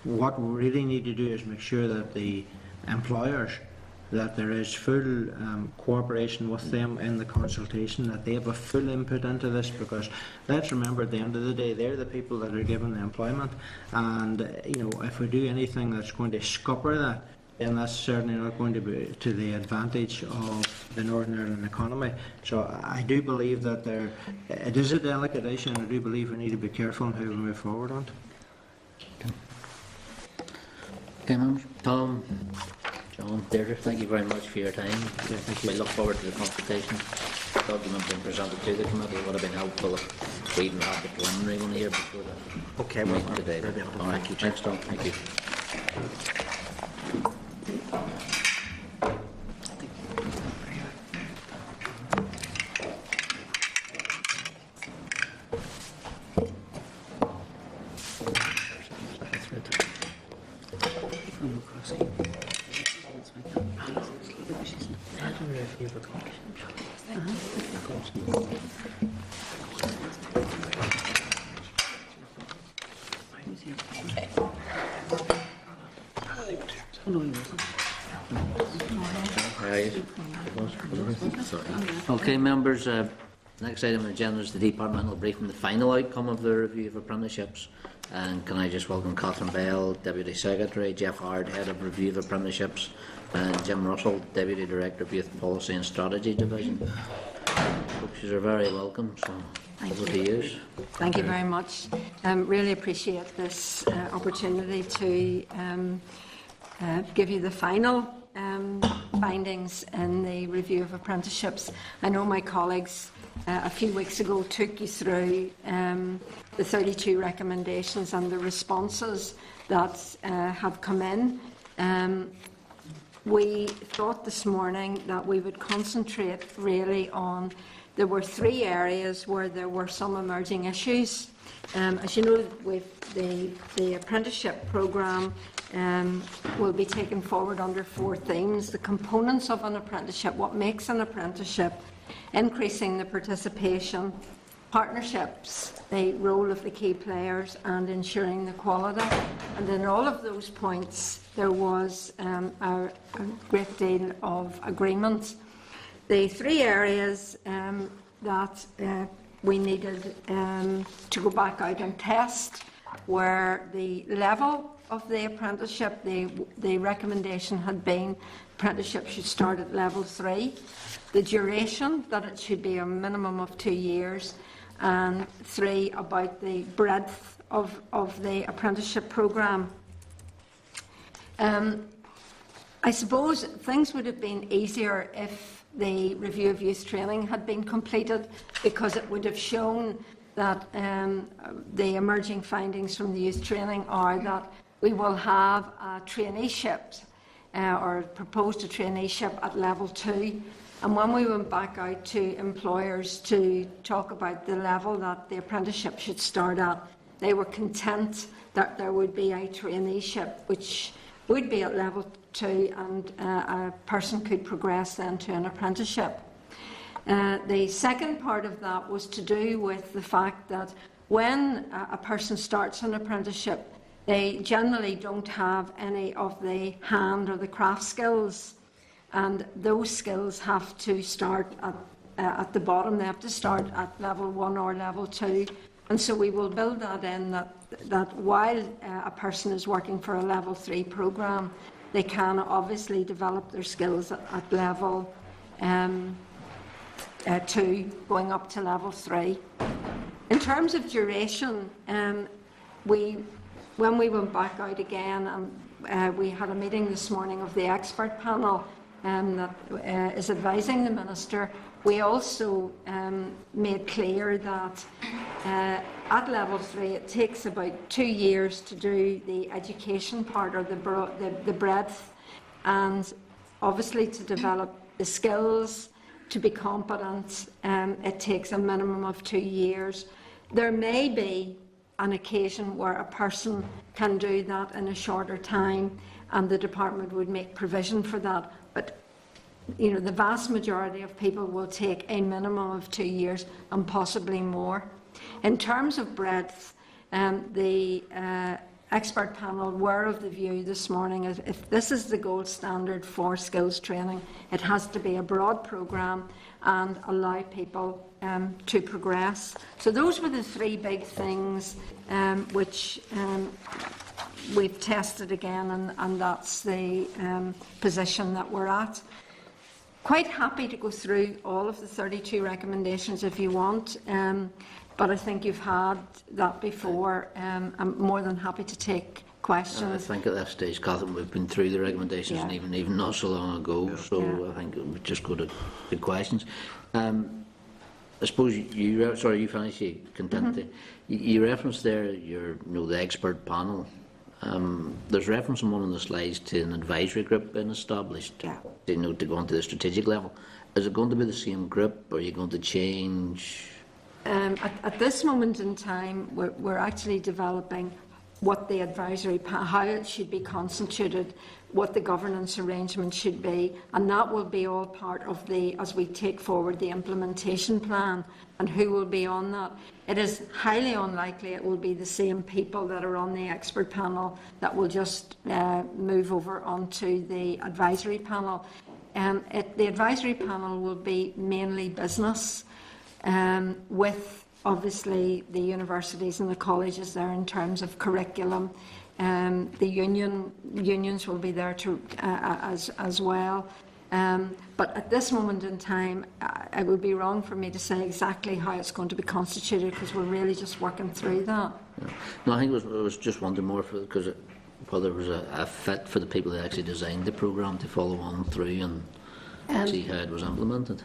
what we really need to do is make sure that the employers, that there is full cooperation with them in the consultation, that they have a full input into this, because let's remember at the end of the day they're the people that are given the employment, and you know, if we do anything that's going to scupper that, then that's certainly not going to be to the advantage of the Northern Ireland economy. So I do believe that it is a delicate issue, and I do believe we need to be careful in how we move forward on it. Okay, members. Tom, John, Deirdre, thank you very much for your time. We look forward to the consultation document being presented to the committee. It would have been helpful if we even had the preliminary one here before the Okay, meeting today. well, All right, thank you, thanks, Tom. Thank you. Okay, members, next item on the agenda is the departmental briefing, the final outcome of the review of apprenticeships And can I just welcome Catherine Bell, Deputy Secretary, Jeff Hard, Head of Review of Apprenticeships, and Jim Russell, Deputy Director of Youth Policy and Strategy Division. Folks, you are very welcome, so over to you. Thank you very much. Really appreciate this opportunity to give you the final findings in the review of apprenticeships. I know my colleagues a few weeks ago took you through the 32 recommendations and the responses that have come in. We thought this morning that we would concentrate really on, there were 3 areas where there were some emerging issues. As you know, with the apprenticeship programme will be taken forward under 4 themes: the components of an apprenticeship, what makes an apprenticeship, increasing the participation, partnerships, the role of the key players, and ensuring the quality. And in all of those points, there was a great deal of agreement. The 3 areas that we needed to go back out and test were the level of the apprenticeship. The recommendation had been apprenticeship should start at level 3, the duration, that it should be a minimum of 2 years, and 3, about the breadth of the apprenticeship programme. I suppose things would have been easier if the review of youth training had been completed, because it would have shown that the emerging findings from the youth training are that we will have a traineeship or proposed a traineeship at level 2. And when we went back out to employers to talk about the level that the apprenticeship should start at, they were content that there would be a traineeship which would be at level 2, and a person could progress then to an apprenticeship. The second part of that was to do with the fact that when a person starts an apprenticeship, they generally don't have any of the hand or the craft skills, and those skills have to start at the bottom. They have to start at level 1 or level 2, and so we will build that in, that while a person is working for a level 3 programme, they can obviously develop their skills at level 2, going up to level 3. In terms of duration, when we went back out again, we had a meeting this morning of the expert panel that is advising the Minister. We also made clear that at level 3 it takes about 2 years to do the education part, or the breadth, and obviously to develop the skills, to be competent, it takes a minimum of 2 years. There may be an occasion where a person can do that in a shorter time, and the department would make provision for that. But you know, the vast majority of people will take a minimum of 2 years and possibly more. In terms of breadth, the expert panel were of the view this morning, if this is the gold standard for skills training, it has to be a broad programme and allow people to progress. So those were the 3 big things which we've tested again, and that's the position that we're at. Quite happy to go through all of the 32 recommendations if you want, but I think you've had that before. I'm more than happy to take questions. I think at this stage, Catherine, we've been through the recommendations, Yeah. and even not so long ago, so Yeah. I think we just go to the questions. I suppose you finished, you content. You referenced there the expert panel. There's reference in one of the slides to an advisory group being established, to go onto the strategic level. Is it going to be the same group, or are you going to change? At this moment in time, we're actually developing what the advisory, how it should be constituted, what the governance arrangement should be, and that will be all part of as we take forward the implementation plan, and who will be on that. It is highly unlikely it will be the same people that are on the expert panel that will just move over onto the advisory panel. The advisory panel will be mainly business, with obviously the universities and the colleges there in terms of curriculum. The unions will be there to, as well. But at this moment in time, it would be wrong for me to say exactly how it's going to be constituted, because we're really just working through that. Yeah. No, I think it was just wondering more because whether it was a fit for the people that actually designed the programme to follow on through and see how it was implemented.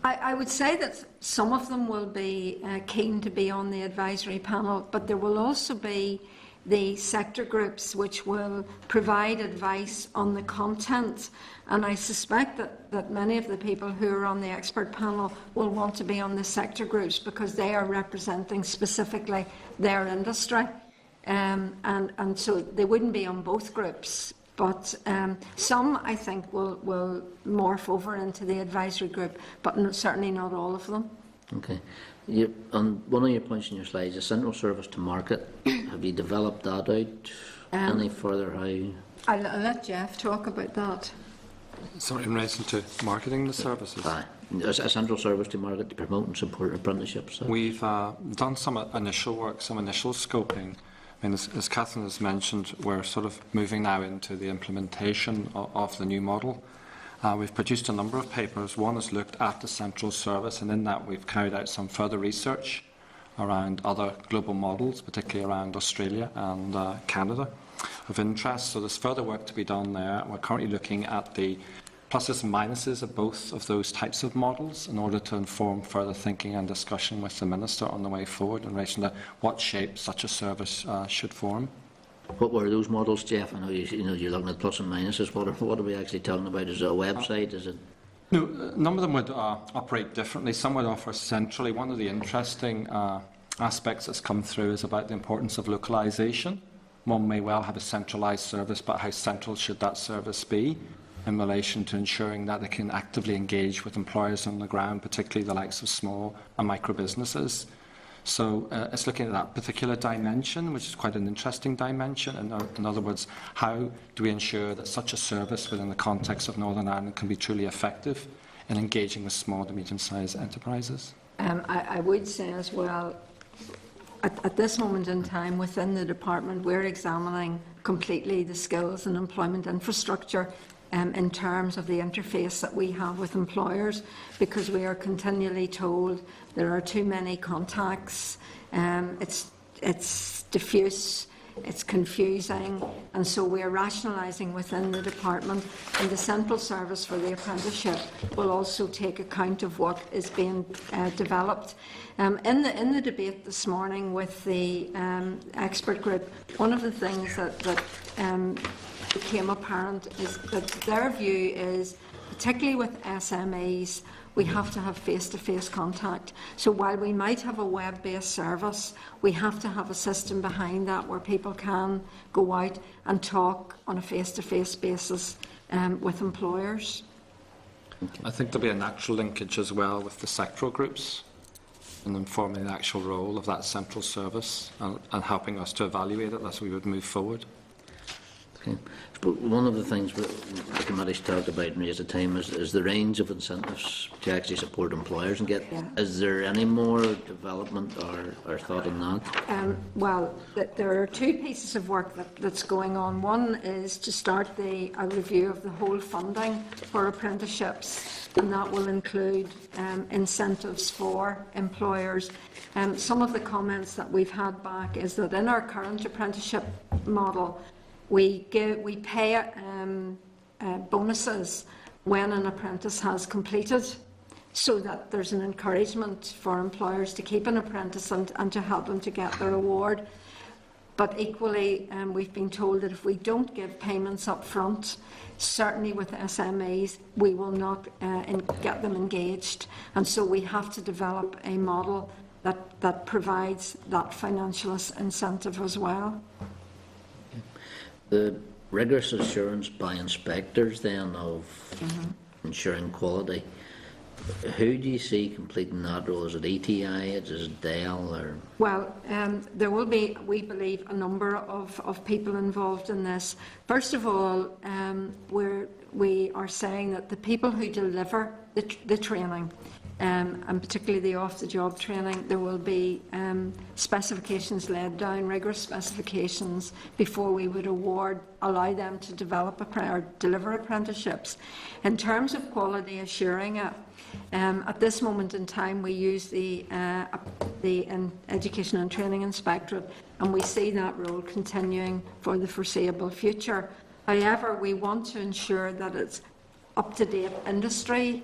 I would say that some of them will be keen to be on the advisory panel, but there will also be the sector groups which will provide advice on the content. And I suspect that many of the people who are on the expert panel will want to be on the sector groups because they are representing specifically their industry. And so they wouldn't be on both groups. But some, I think, will morph over into the advisory group, but certainly not all of them. Okay. On one of your points in your slides, the central service to market, have you developed that out any further? How? I'll let Jeff talk about that. Sorry, in relation to marketing the services? Aye. A central service to market to promote and support apprenticeships. We've done some initial work, some initial scoping. I mean, as Catherine has mentioned, we're sort of moving now into the implementation of the new model. We've produced a number of papers. One has looked at the central service, and in that we've carried out some further research around other global models, particularly around Australia and Canada of interest. So there's further work to be done there. We're currently looking at the pluses and minuses of both of those types of models in order to inform further thinking and discussion with the Minister on the way forward in relation to what shape such a service should form. What were those models, Jeff? I know you're looking at plus and minuses. What are we actually talking about? Is it a website? Is it? No, a number of them would operate differently. Some would offer centrally. One of the interesting aspects that's come through is about the importance of localisation. One may well have a centralised service, but how central should that service be in relation to ensuring that they can actively engage with employers on the ground, particularly the likes of small and micro businesses? So it's looking at that particular dimension, which is quite an interesting dimension. In other words, how do we ensure that such a service within the context of Northern Ireland can be truly effective in engaging with small to medium-sized enterprises? I would say as well, at this moment in time within the department, we're examining completely the skills and employment infrastructure in terms of the interface that we have with employers, because we are continually told there are too many contacts, it's diffuse, it's confusing, and so we are rationalising within the department, and the central service for the apprenticeship will also take account of what is being developed. In the debate this morning with the expert group, one of the things that became apparent is that their view is, particularly with SMEs, we have to have face-to-face contact. So while we might have a web-based service, we have to have a system behind that where people can go out and talk on a face-to-face basis with employers. I think there'll be a natural linkage as well with the sectoral groups in informing the actual role of that central service and helping us to evaluate it as we would move forward. Okay. But one of the things the committee's talked about in raised time is the range of incentives to actually support employers and get. Yeah. Is there any more development or thought on that? Well, there are two pieces of work that's going on. One is to start a review of the whole funding for apprenticeships, and that will include incentives for employers. Some of the comments that we've had back is that in our current apprenticeship model, we pay bonuses when an apprentice has completed, so that there's an encouragement for employers to keep an apprentice and to help them to get their reward. But equally, we've been told that if we don't give payments up front, certainly with SMEs, we will not get them engaged. And so we have to develop a model that provides that financial incentive as well. The rigorous assurance by inspectors then of ensuring quality, who do you see completing that role? Is it ETI, is it DEL? Or? Well, there will be, we believe, a number of people involved in this. First of all, we are saying that the people who deliver the training and particularly the off-the-job training, there will be specifications laid down, rigorous specifications, before we would allow them to develop or deliver apprenticeships. In terms of quality assuring it, at this moment in time, we use the Education and Training Inspectorate, and we see that role continuing for the foreseeable future. However, we want to ensure that it's up-to-date industry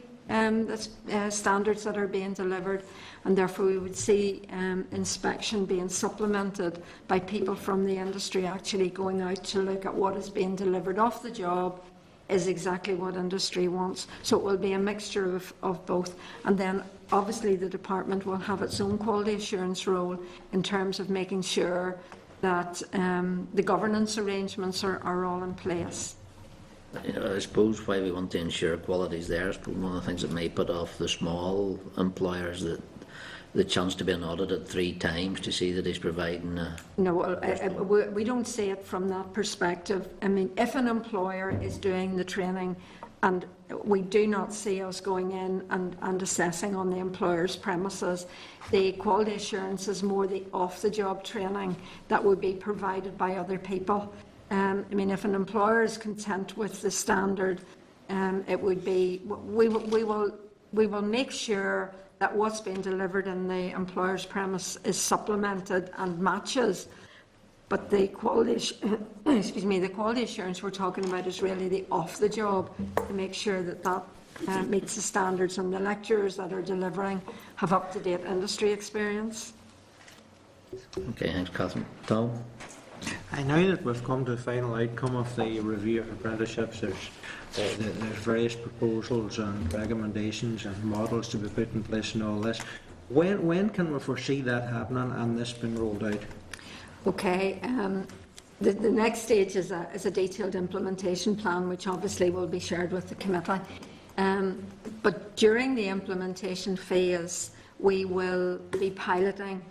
standards that are being delivered, and therefore we would see inspection being supplemented by people from the industry actually going out to look at what is being delivered off the job is exactly what industry wants. So it will be a mixture of both, and then obviously the department will have its own quality assurance role in terms of making sure that the governance arrangements are all in place. I suppose why we want to ensure quality is there is one of the things that may put off the small employers, that the chance to be audited 3 times to see that he's providing. No, we don't see it from that perspective. I mean, if an employer is doing the training, and we do not see us going in and assessing on the employer's premises, the quality assurance is more the off-the-job training that would be provided by other people. I mean, if an employer is content with the standard, it would be, we will make sure that what's being delivered in the employer's premise is supplemented and matches. But the quality, the quality assurance we're talking about is really the off-the-job, to make sure that meets the standards, and the lecturers that are delivering have up-to-date industry experience. Okay, thanks, Catherine. Tom? Now that we've come to the final outcome of the review of apprenticeships, there's various proposals and recommendations and models to be put in place and all this. When can we foresee that happening and this being rolled out? Okay, the next stage is a detailed implementation plan, which obviously will be shared with the committee. But during the implementation phase, we will be piloting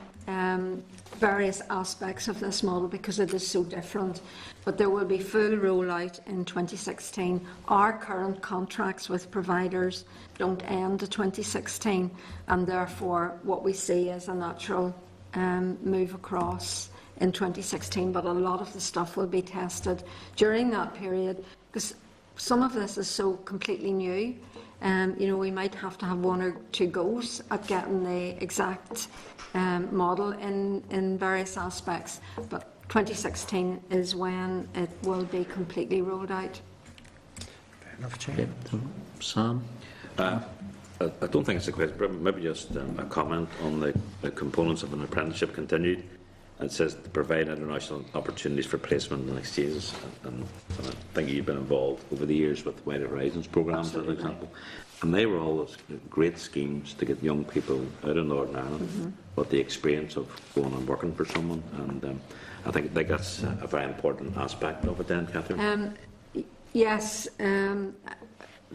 various aspects of this model because it is so different. But there will be full rollout in 2016. Our current contracts with providers don't end to 2016, and therefore what we see is a natural move across in 2016, but a lot of the stuff will be tested during that period, because some of this is so completely new. We might have to have 1 or 2 goes at getting the exact model in various aspects, but 2016 is when it will be completely rolled out. Fair enough, Chair. Okay. Sam? I don't think it's a question, but maybe just a comment on the components of an apprenticeship continued. It says to provide international opportunities for placement and exchanges, and I think you've been involved over the years with Wider Horizons programmes, for example, and they were all great schemes to get young people out of Northern Ireland with the experience of going and working for someone, and I think that's a very important aspect of it then, Catherine. Yes,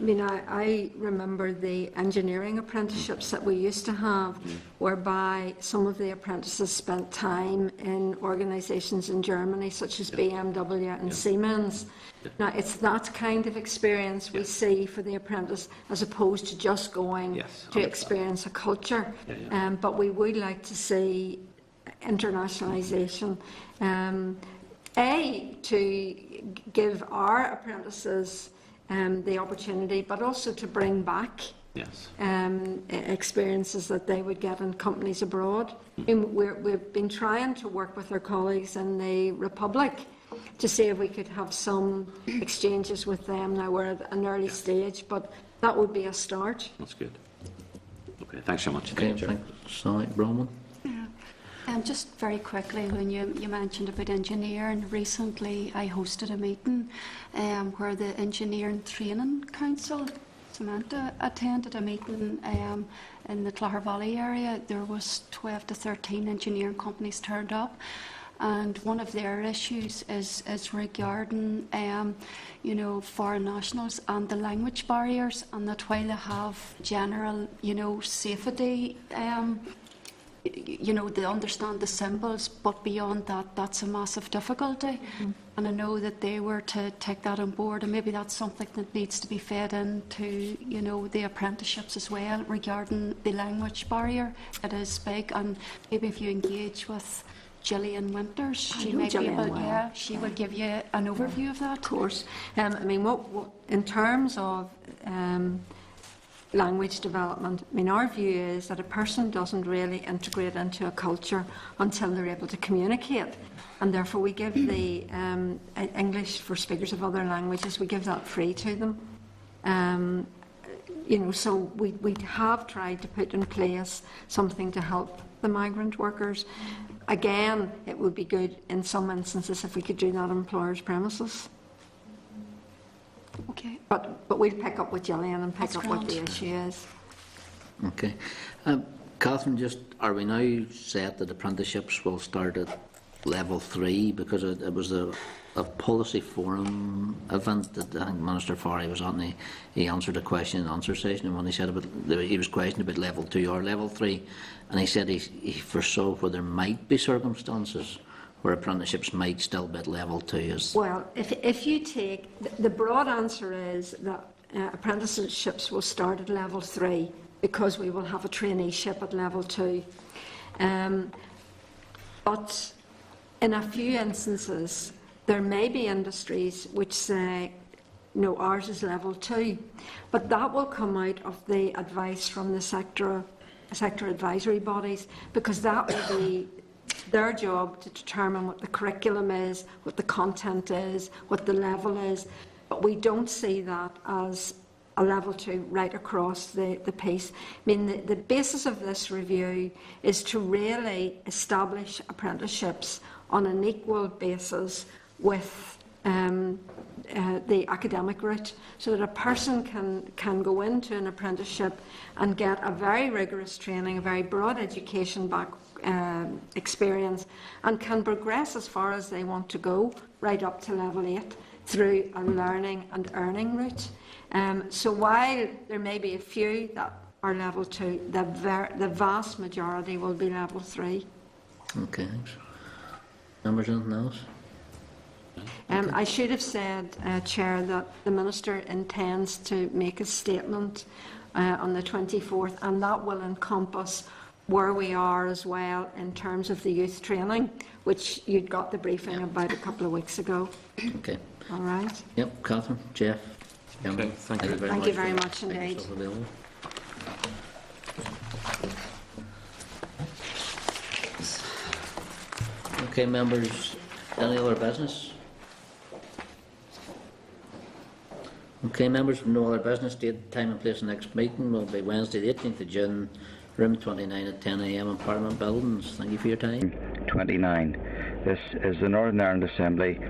I mean, I remember the engineering apprenticeships that we used to have, whereby some of the apprentices spent time in organisations in Germany, such as BMW and Siemens. Now, it's that kind of experience we see for the apprentice, as opposed to just going to experience a culture. But we would like to see internationalisation. To give our apprentices the opportunity, but also to bring back experiences that they would get in companies abroad. We've been trying to work with our colleagues in the Republic to see if we could have some exchanges with them. Now we're at an early stage, but that would be a start. That's good. Okay, thanks so much. Okay, thanks. Sally Bronwyn? Just very quickly, when you mentioned about engineering, recently I hosted a meeting where the Engineering Training Council, Samantha, attended a meeting in the Clare Valley area. There was 12 to 13 engineering companies turned up, and one of their issues is regarding foreign nationals and the language barriers, and that while they have general safety they understand the symbols, but beyond that, that's a massive difficulty. And I know that they were to take that on board, and maybe that's something that needs to be fed into, you know, the apprenticeships as well regarding the language barrier. It is big, and maybe if you engage with Gillian Winters, she know may be Gillian able, well. yeah, she will give you an overview of that. Of course. I mean, what in terms of language development, I mean, our view is that a person doesn't really integrate into a culture until they're able to communicate. And therefore, we give the English for speakers of other languages, we give that free to them. You know, so we have tried to put in place something to help the migrant workers. Again, it would be good in some instances if we could do that on employers' premises. Okay. But we'll pick up with Gillian and pick That's up what the grand. issue is. Okay. Catherine, just are we now set that apprenticeships will start at level 3? Because it was a policy forum event that I think Minister Farry was on. He answered a question and answer session, and when he said he was questioned about level 2 or level 3, and he said he foresaw where there might be circumstances where apprenticeships might still be at level 2. Well, if you take, the broad answer is that apprenticeships will start at level 3 because we will have a traineeship at level 2. But in a few instances, there may be industries which say, no, ours is level 2. But that will come out of the advice from the sector advisory bodies, because that will be their job to determine what the curriculum is, what the content is, what the level is. But we don't see that as a level 2 right across the piece. I mean, the basis of this review is to really establish apprenticeships on an equal basis with the academic route, so that a person can go into an apprenticeship and get a very rigorous training, a very broad education experience, and can progress as far as they want to go, right up to level 8, through a learning and earning route. So while there may be a few that are level 2, the vast majority will be level 3. Okay, thanks. Members, anything else? I should have said, Chair, that the Minister intends to make a statement on the 24th, and that will encompass where we are as well in terms of the youth training, which you'd got the briefing about a couple of weeks ago. Okay. All right. Yep, Catherine, Jeff. Okay, thank you very Thank much. you very much indeed. Yourself available. Okay, members, any other business? Okay, members, no other business. Date, time and place of next meeting will be Wednesday the 18th of June, room 29 at 10 a.m. in Parliament Buildings. Thank you for your time. 29. This is the Northern Ireland Assembly.